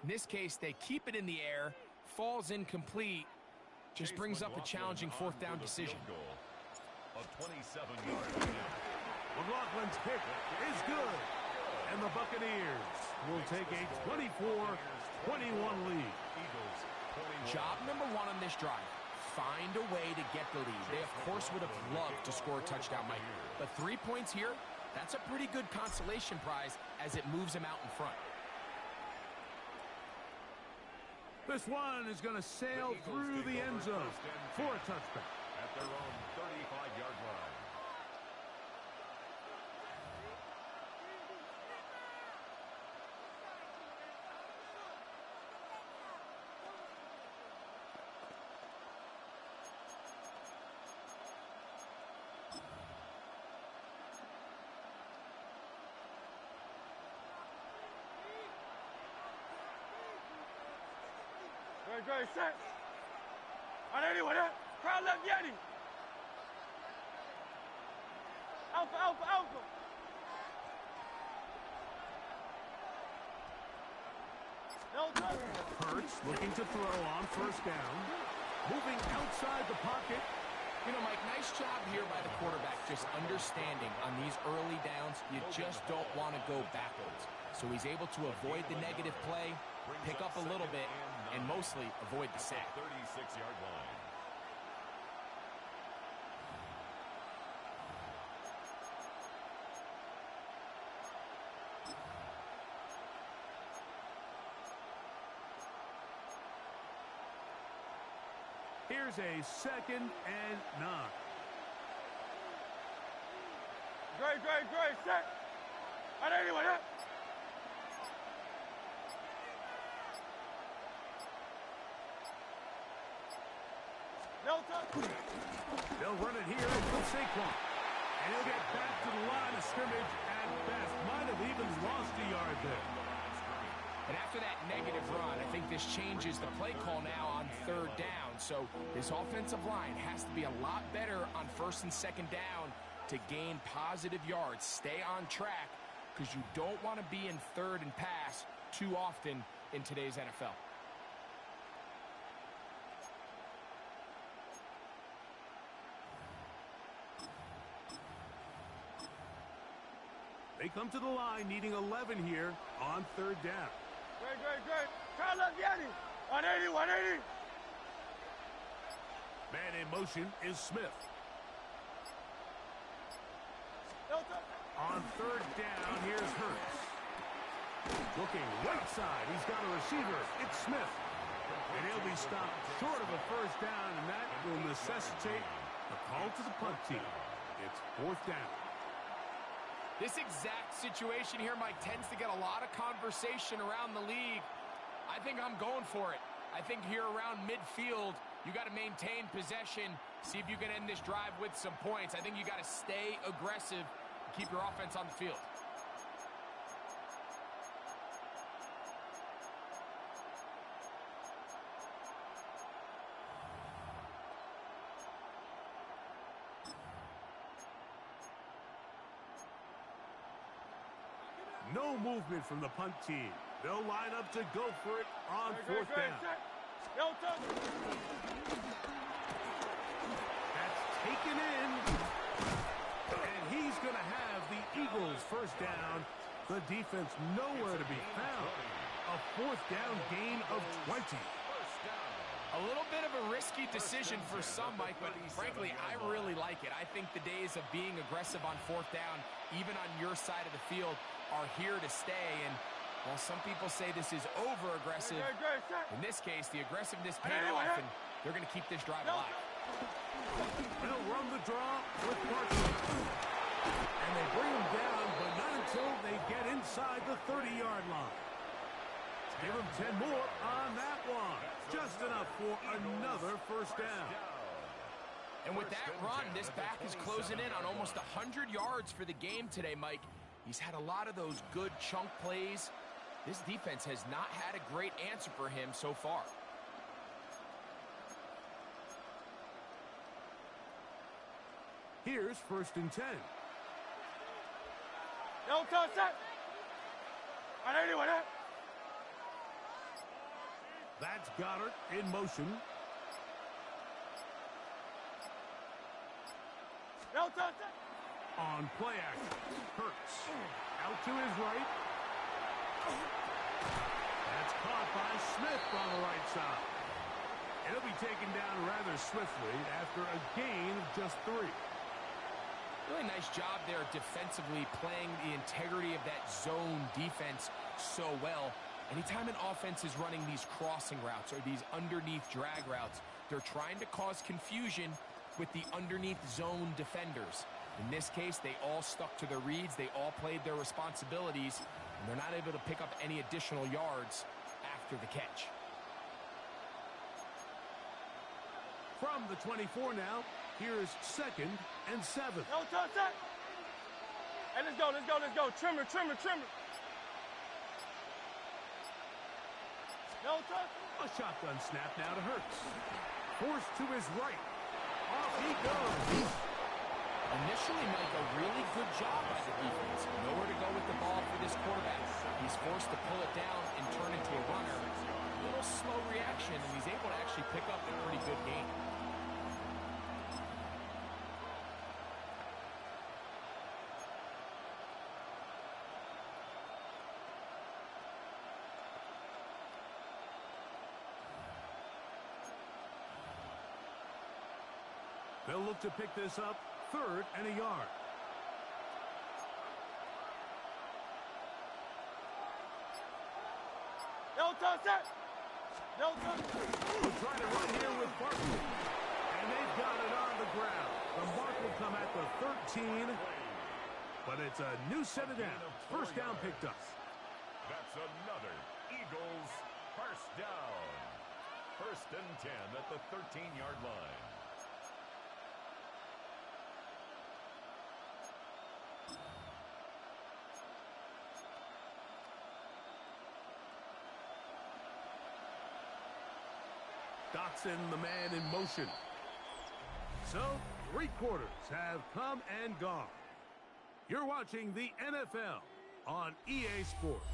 In this case, they keep it in the air, falls incomplete, just brings up a challenging 4th down decision. A 27-yard. McLaughlin's kick is good. And the Buccaneers will take a 24-21 lead. Job number 1 on this drive, find a way to get the lead. They, of course, would have loved to score a touchdown, Mike. But 3 points here, that's a pretty good consolation prize as it moves them out in front. This one is going to sail through the end zone for a touchback. At their own 35-yard line. Great, set. 180, what up? Crowd left Yeti. Alpha. No touch. Hurts looking to throw on 1st down. Moving outside the pocket. You know, Mike, nice job here by the quarterback, just understanding on these early downs, you just don't want to go backwards. So he's able to avoid the negative play, pick up a little bit, and mostly avoid the sack. 36-yard line. Here's a 2nd and 9. Great, set. 180, what up? No touch. They'll run it here with Saquon. And he'll get back to the line of scrimmage at best. Might have even lost a yard there. And after that negative run, I think this changes the play call now on 3rd down. So this offensive line has to be a lot better on 1st and 2nd down to gain positive yards. Stay on track because you don't want to be in 3rd and pass too often in today's NFL. They come to the line needing 11 here on 3rd down. Great. Crowd left Yeti. 180. Man in motion is Smith. No touch. On 3rd down, here's Hurts. Looking right side, he's got a receiver. It's Smith. And he'll be stopped short of a 1st down, and that will necessitate a call to the punt team. It's 4th down. This exact situation here, Mike, tends to get a lot of conversation around the league. I think I'm going for it. I think here around midfield, you got to maintain possession, see if you can end this drive with some points. I think you got to stay aggressive, keep your offense on the field. No movement from the punt team. They'll line up to go for it on fourth down. That's taken in. And he's going to have the Eagles first down. The defense nowhere to be found. A fourth down gain of 20. A little bit of a risky decision for some, Mike, but frankly, I really like it. I think the days of being aggressive on fourth down, even on your side of the field, are here to stay. And while some people say this is over-aggressive, in this case, the aggressiveness paid off, and they're going to keep this drive alive. They'll run the draw with Parker. And they bring him down, but not until they get inside the 30-yard line. Give him 10 more on that one. Just enough for another first down. And with that run, this back is closing in on almost 100 yards for the game today, Mike. He's had a lot of those good chunk plays. This defense has not had a great answer for him so far. Here's first and 10. No contact. That's Goddard in motion. No contact. On play action, Hurts out to his right. That's caught by Smith on the right side. It'll be taken down rather swiftly after a gain of just 3. Really nice job there defensively, playing the integrity of that zone defense so well. Anytime an offense is running these crossing routes or these underneath drag routes, they're trying to cause confusion with the underneath zone defenders. In this case, they all stuck to their reads, they all played their responsibilities, and they're not able to pick up any additional yards after the catch. From the 24 now, here's second and 7. No contact. Hey, let's go. Trimmer. No contact. A shotgun snap now to Hurts. Forced to his right. Off he goes. Initially, Mike, a really good job by the defense. Nowhere to go with the ball for this quarterback. He's forced to pull it down and turn into a runner. A little slow reaction, and he's able to actually pick up a pretty good gain. They'll look to pick this up, 3rd and a yard. No contact. We'll try to run here with Barkley. And they've got it on the ground. The mark will come at the 13. But it's a new set of downs. First down picked up. That's another Eagles first down. 1st and 10 at the 13-yard line. Dotson, the man in motion. So, 3 quarters have come and gone. You're watching the NFL on EA Sports.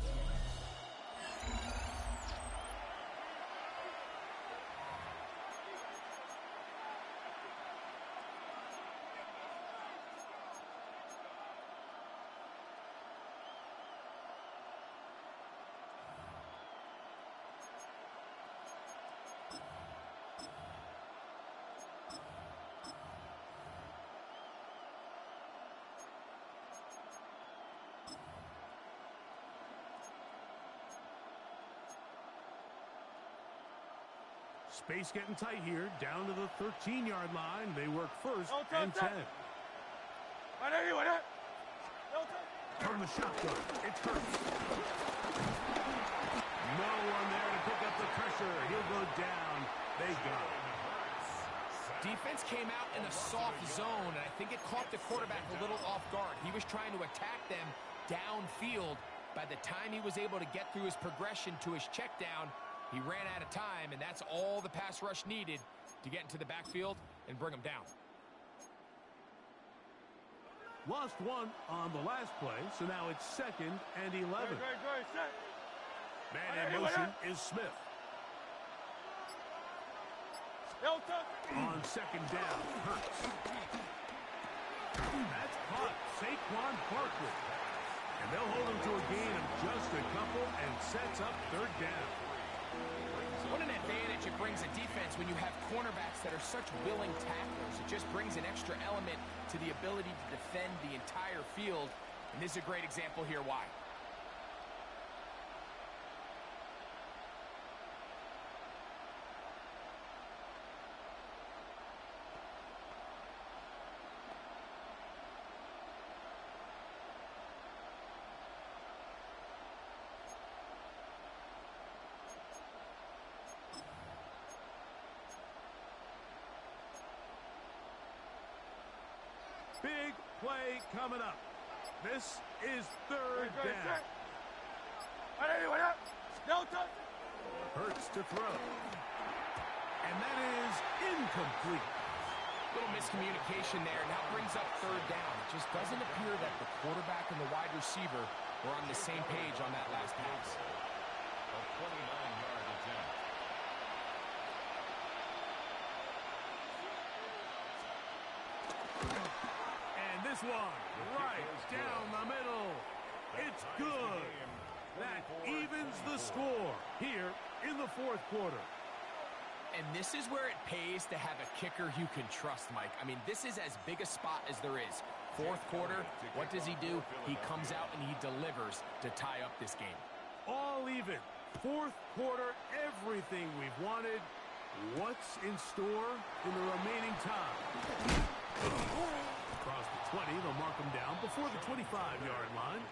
Space getting tight here, down to the 13-yard line. They work 1st and 10. No contact. From the shotgun, it's Hurts. No one there to pick up the pressure. He'll go down. They got it. Defense came out in a soft zone, and I think it caught the quarterback a little off guard. He was trying to attack them downfield. By the time he was able to get through his progression to his check down, he ran out of time, and that's all the pass rush needed to get into the backfield and bring him down. Lost one on the last play, so now it's 2nd and 11. Man in motion is Smith. On 2nd down, Hurts. That's caught. Saquon Barkley. And they'll hold him to a gain of just a couple and sets up 3rd down. What an advantage it brings a defense when you have cornerbacks that are such willing tacklers. It just brings an extra element to the ability to defend the entire field. And this is a great example here why. Big play coming up. This is 3rd down. Hurts to throw. And that is incomplete. Little miscommunication there. Now brings up 3rd down. It just doesn't appear that the quarterback and the wide receiver were on the same page on that last pass. A 29-yard attempt. And this one, right down the middle. It's good. That evens the score here in the 4th quarter. And this is where it pays to have a kicker you can trust, Mike. I mean, this is as big a spot as there is. 4th quarter, what does he do? He comes out and he delivers to tie up this game. All even. 4th quarter, everything we've wanted. What's in store in the remaining time? Across the 20, they'll mark them down before the 25-yard line.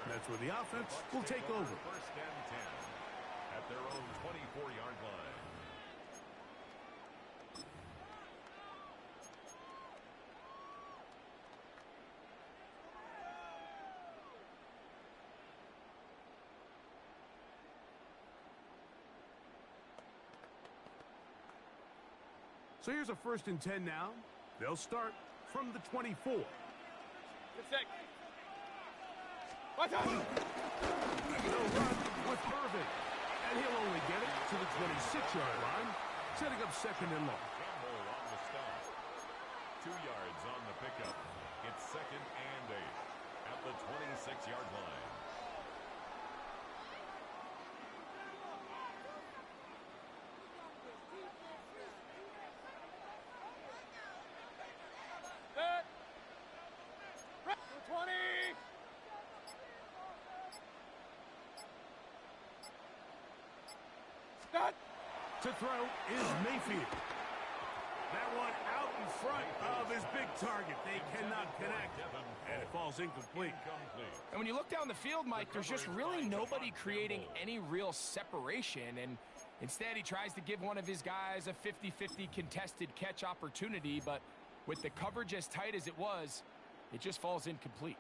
That's where the offense will take over. 1st and 10 at their own 24-yard line. So here's a 1st and 10 now. They'll start from the 24. Good set. Watch out! They'll run with Irvin. And he'll only get it to the 26-yard line, setting up 2nd and long. Campbell on the stop. 2 yards on the pickup. It's 2nd and 8 at the 26-yard line. Set. 20. Set. To throw is Mayfield. That one out in front of his big target. They cannot connect, and it falls incomplete. And when you look down the field, Mike, there's just really nobody creating any real separation. And instead, he tries to give one of his guys a 50-50 contested catch opportunity. But with the coverage as tight as it was, it just falls incomplete.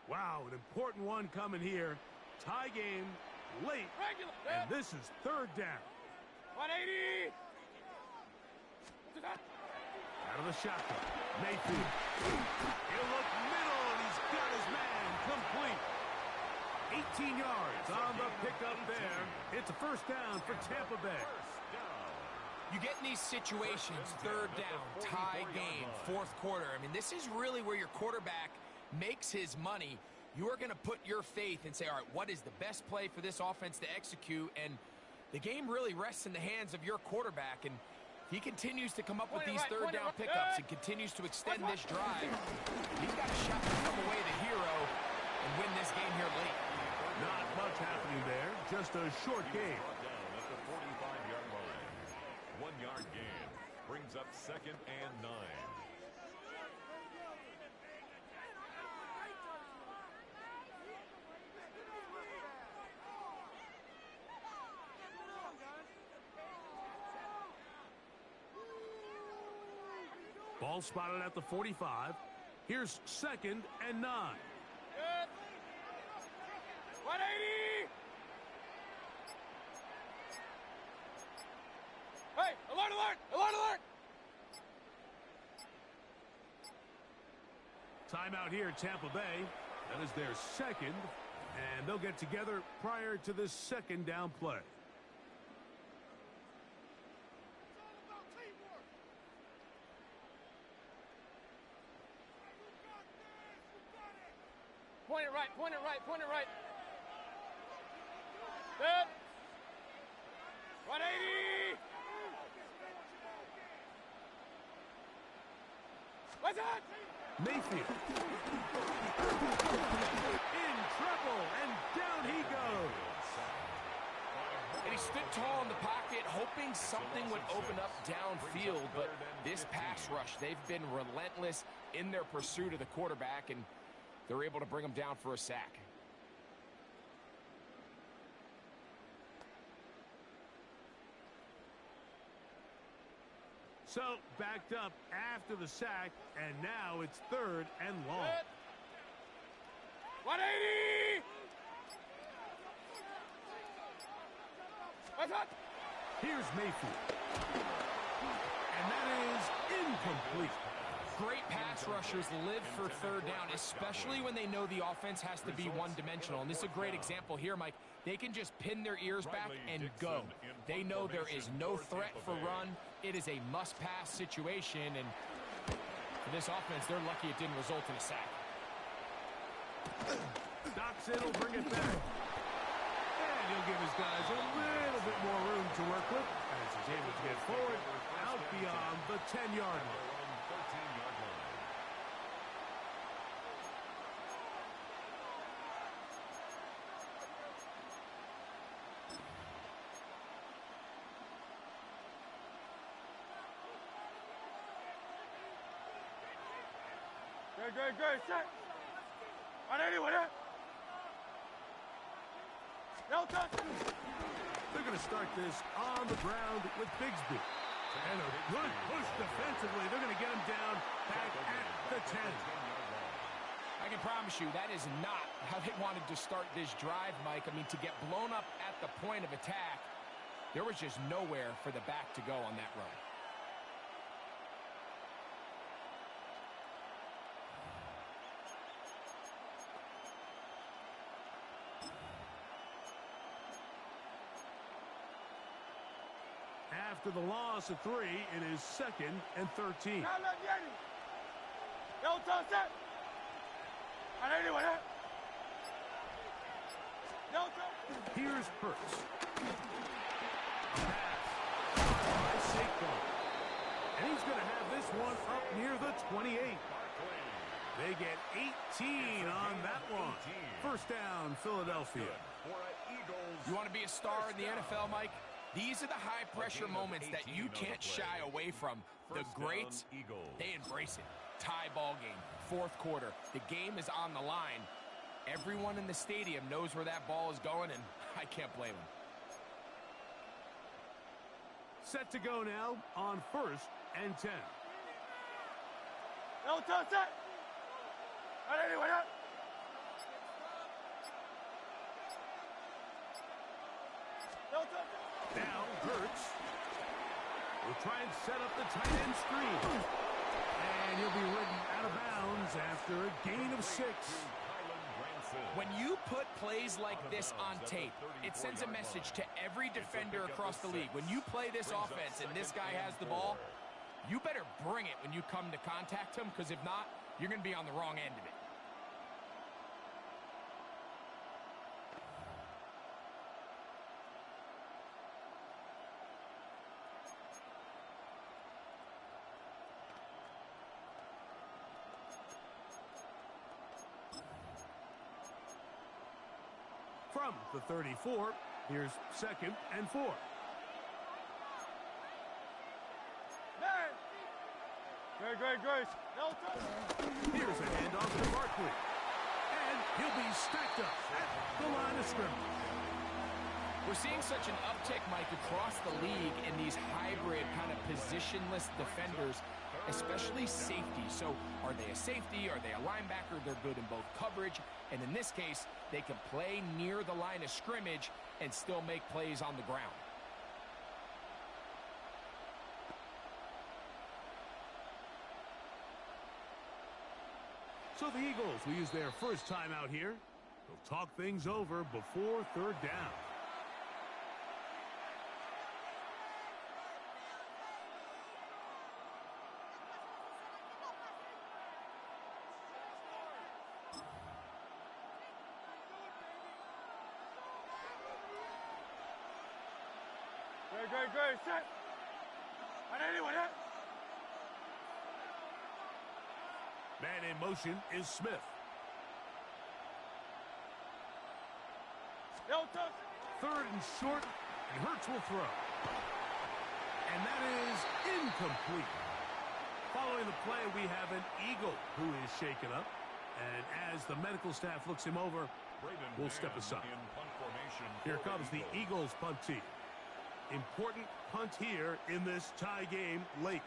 Wow, an important one coming here. Tie game late, and this is 3rd down. 180. Out of the shotgun, Mayfield. He'll look middle, and he's got his man complete. 18 yards on the pickup there. It's a 1st down for Tampa Bay. You get in these situations, 3rd down, tie game, 4th quarter. I mean, this is really where your quarterback makes his money. You are going to put your faith and say, all right, what is the best play for this offense to execute? And the game really rests in the hands of your quarterback. And he continues to come up with these 3rd down pickups and continues to extend this drive. He's got a shot to come away the hero and win this game here late. Not much happening there. Just a short game. Brought down at the 45-yard line. 1-yard gain brings up 2nd and 9. Ball spotted at the 45. Here's 2nd and 9. Good. 180. Hey, alert, alert, alert, alert. Timeout here, Tampa Bay. That is their 2nd, and they'll get together prior to this 2nd down play. Point it right, point it right, point it right. Good. 180. What's that? Mayfield. In trouble, and down he goes. And he stood tall in the pocket, hoping something would open up downfield, but this pass rush, they've been relentless in their pursuit of the quarterback, and they're able to bring him down for a sack. So, backed up after the sack, and now it's 3rd and long. 180! What's up? Here's Mayfield. And that is incomplete. Great pass rushers live for 3rd down, especially when they know the offense has to be one-dimensional. And this is a great example here, Mike. They can just pin their ears back and go. They know there is no threat for run. It is a must-pass situation, and for this offense, they're lucky it didn't result in a sack. Doc's in, will bring it back. And he'll give his guys a little bit more room to work with as he's able to get forward out beyond the 10-yard line. 13-yard line. Good, set. 180, what up? No touch. They're going to start this on the ground with Bigsby. And a good push defensively. They're going to get him down back at the 10. I can promise you that is not how they wanted to start this drive, Mike. I mean, to get blown up at the point of attack, there was just nowhere for the back to go on that run. After the loss of 3, it is 2nd and 13. No touch that. 180, what up? No touch. Here's Hurts. By Saquon. And he's going to have this one up near the 28. They get 18 on that one. 1st down, Philadelphia. You want to be a star in the NFL, Mike? These are the high-pressure moments that you can't shy away from. The greats, they embrace it. Tie ball game, 4th quarter. The game is on the line. Everyone in the stadium knows where that ball is going, and I can't blame them. Set to go now on 1st and 10. No touch that. 180, what up? No touch that. Now Hurts will try and set up the tight end screen. And he'll be ridden out of bounds after a gain of 6. When you put plays like this on tape, it sends a message to every defender across the league. When you play this offense and this guy has the ball, you better bring it when you come to contact him, because if not, you're going to be on the wrong end of it. From the 34, here's 2nd and 4. Great. No touch. Here's a handoff to Barkley. And he'll be stacked up at the line of scrimmage. We're seeing such an uptick, Mike, across the league in these hybrid kind of positionless defenders, especially safety. So are they a safety? Are they a linebacker? They're good in both coverage. And in this case, they can play near the line of scrimmage and still make plays on the ground. So the Eagles will use their first time out here. They'll talk things over before 3rd down. Great. Set. Anyone hit? Man in motion is Smith. No touch. 3rd and short, and Hurts will throw. And that is incomplete. Following the play, we have an Eagle who is shaken up. And as the medical staff looks him over, we'll step aside. Here comes the Eagles punt team. Important punt here in this tie game late.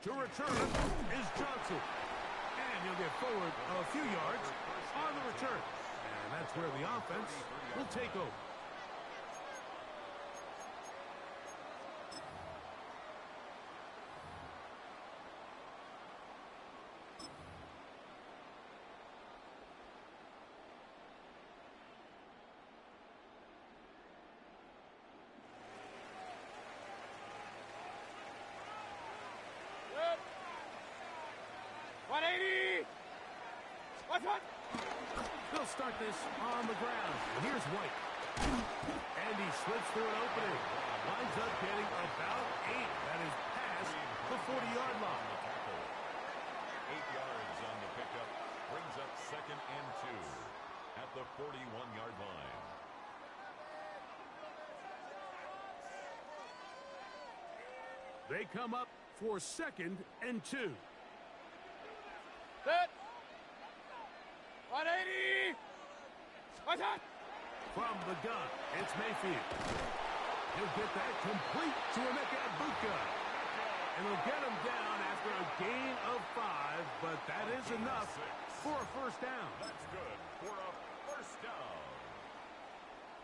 To return is Johnson. And he'll get forward a few yards on the return. And that's where the offense will take over. They'll start this on the ground. And here's White. And he slips through an opening. Winds up getting about 8. That is past the 40-yard line. 8 yards on the pickup. Brings up 2nd and 2 at the 41-yard line. They come up for 2nd and 2. Set. 180. What's that? From the gun, it's Mayfield. He'll get that complete to ELBUCCS. And he'll get him down after a gain of 5, but that is enough for a 1st down. That's good for a 1st down.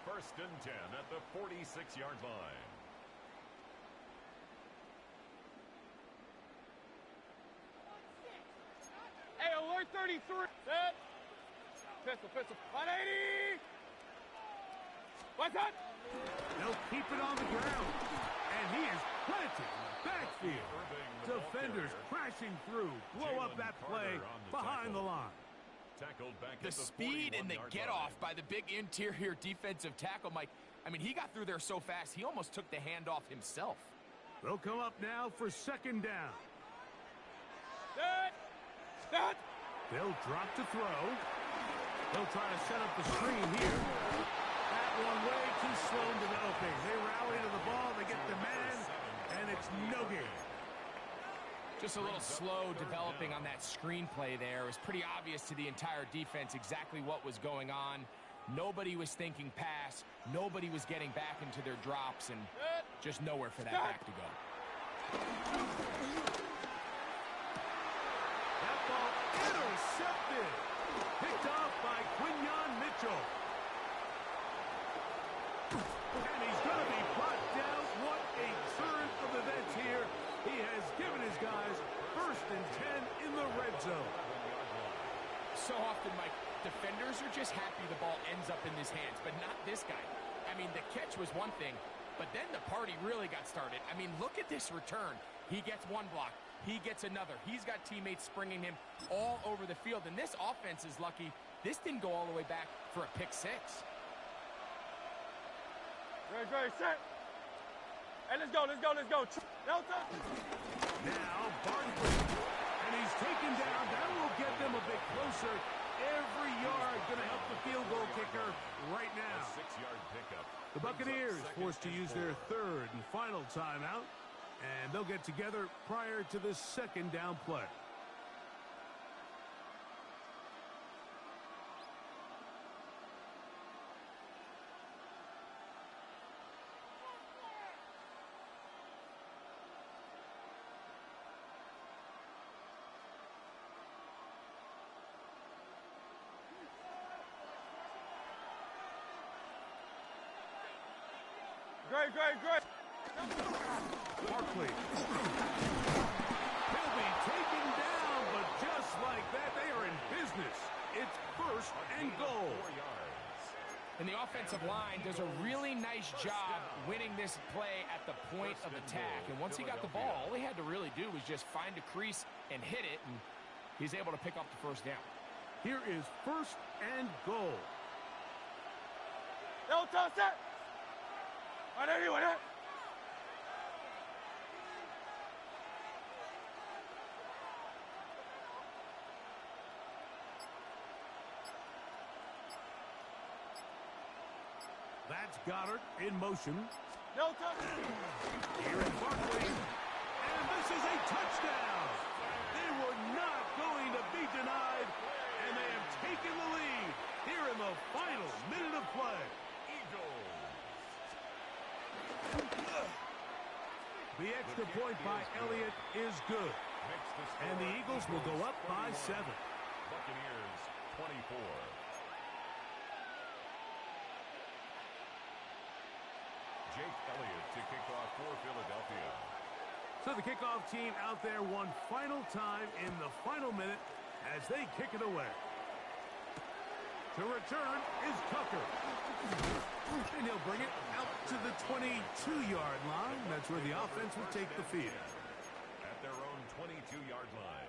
1st and 10 at the 46-yard line. Hey, alert 33. Set. Pistol. 180. What's that? They'll keep it on the ground. And he is planted in the backfield. Defenders crashing through. Blow up that play behind the line. Tackled back The speed and the get-off by the big interior defensive tackle, Mike. I mean, he got through there so fast, he almost took the handoff himself. They'll come up now for 2nd down. Set. They'll drop to throw. They'll try to set up the screen here. That one way too slow in developing. They rally to the ball, they get the man, and it's no gain. Just a little slow developing on that screenplay there. It was pretty obvious to the entire defense exactly what was going on. Nobody was thinking pass. Nobody was getting back into their drops, and just nowhere for that back to go. That ball intercepted. Picked off by Quinyon Mitchell. And he's going to be brought down. What a turn of events here. He has given his guys 1st and 10 in the red zone. So often, Mike, defenders are just happy the ball ends up in his hands, but not this guy. I mean, the catch was one thing, but then the party really got started. I mean, look at this return. He gets one block. He gets another. He's got teammates springing him all over the field, and this offense is lucky. This didn't go all the way back for a pick 6. Great. Set. Hey, let's go. No touch. Now Barkley. And he's He's taken down. That will get them a bit closer. Every yard going to help the field goal kicker right now. A 6-yard pickup. The Buccaneers forced to use their third and final timeout, and they'll get together prior to the second down play. Great. Barkley. He'll be taken down, but just like that, they are in business. It's first and goal. 4 yards. And the offensive line does a really nice job winning this play at the point of attack. And once he got the ball, all he had to really do was just find a crease and hit it, and he's able to pick up the first down. Here is first and goal. Yo, toss it. Right anyway, that. That's Goddard in motion. No touch. Here is Barkley. And this is a touchdown. They were not going to be denied, and they have taken the lead here in the final minute of play. The extra point by Elliott is good. And the Eagles will go up by 7. Buccaneers 24. Jake Elliott to kick off for Philadelphia. So the kickoff team out there one final time in the final minute as they kick it away. To return is Tucker. And he'll bring it out to the 22-yard line. That's where the offense will take the field. At their own 22-yard line.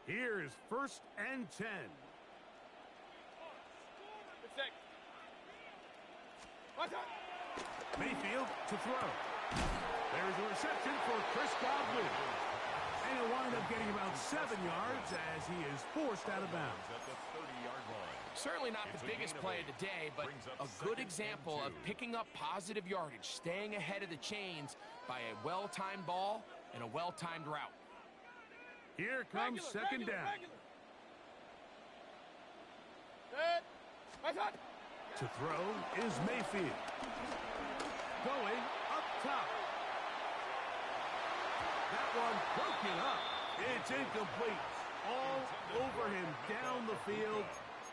Here is first and 10. Mayfield to throw. There's a reception for Chris Godwin. And he'll wind up getting about 7 yards as he is forced out of bounds. At the 30-yard line. Certainly not the biggest play of the day, but a good example of picking up positive yardage, staying ahead of the chains by a well-timed ball and a well-timed route. Here comes second down. To throw is Mayfield. Going up top. That one broken up. It's incomplete. All over him down the field.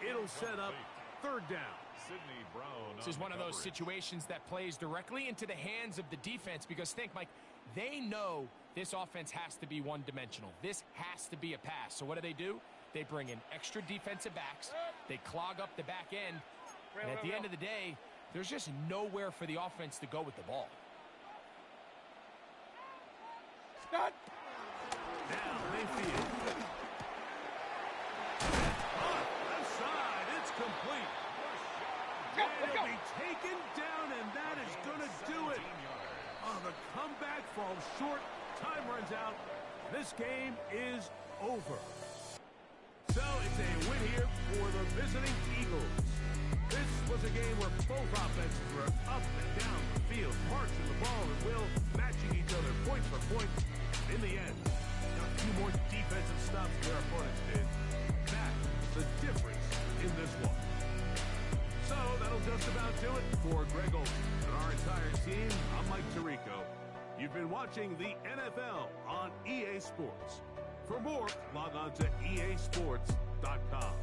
It'll set up third down. Sidney Brown. This is one of those situations that plays directly into the hands of the defense because think, Mike, they know this offense has to be one-dimensional. This has to be a pass. So what do? They bring in extra defensive backs. They clog up the back end. And at the end of the day, there's just nowhere for the offense to go with the ball. Stop. Now Mayfield. Left side. It's complete. And it'll be taken down, and that is going to do it. Oh, the comeback falls short. Time runs out. This game is over. So it's a win here for the visiting Eagles. This was a game where both offenses were up and down the field, marching the ball at will, matching each other point for point. In the end, a few more defensive stops than their opponents did. That's the difference in this one. So that'll just about do it for Greg Olsen and our entire team. I'm Mike Tirico. You've been watching the NFL on EA Sports. For more, log on to easports.com.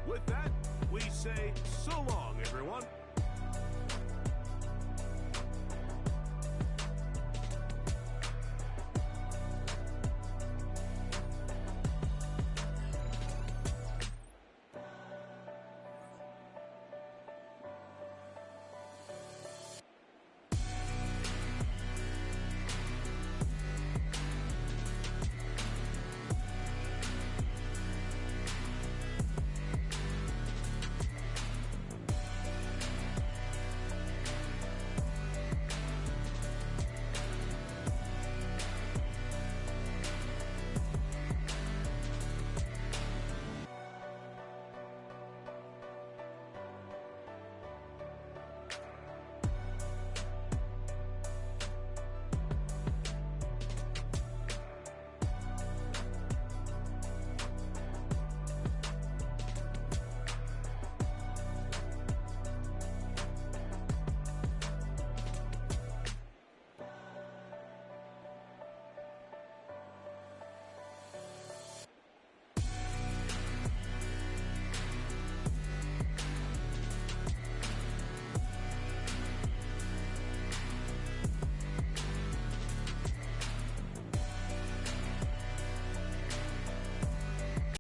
With that, we say so long, everyone.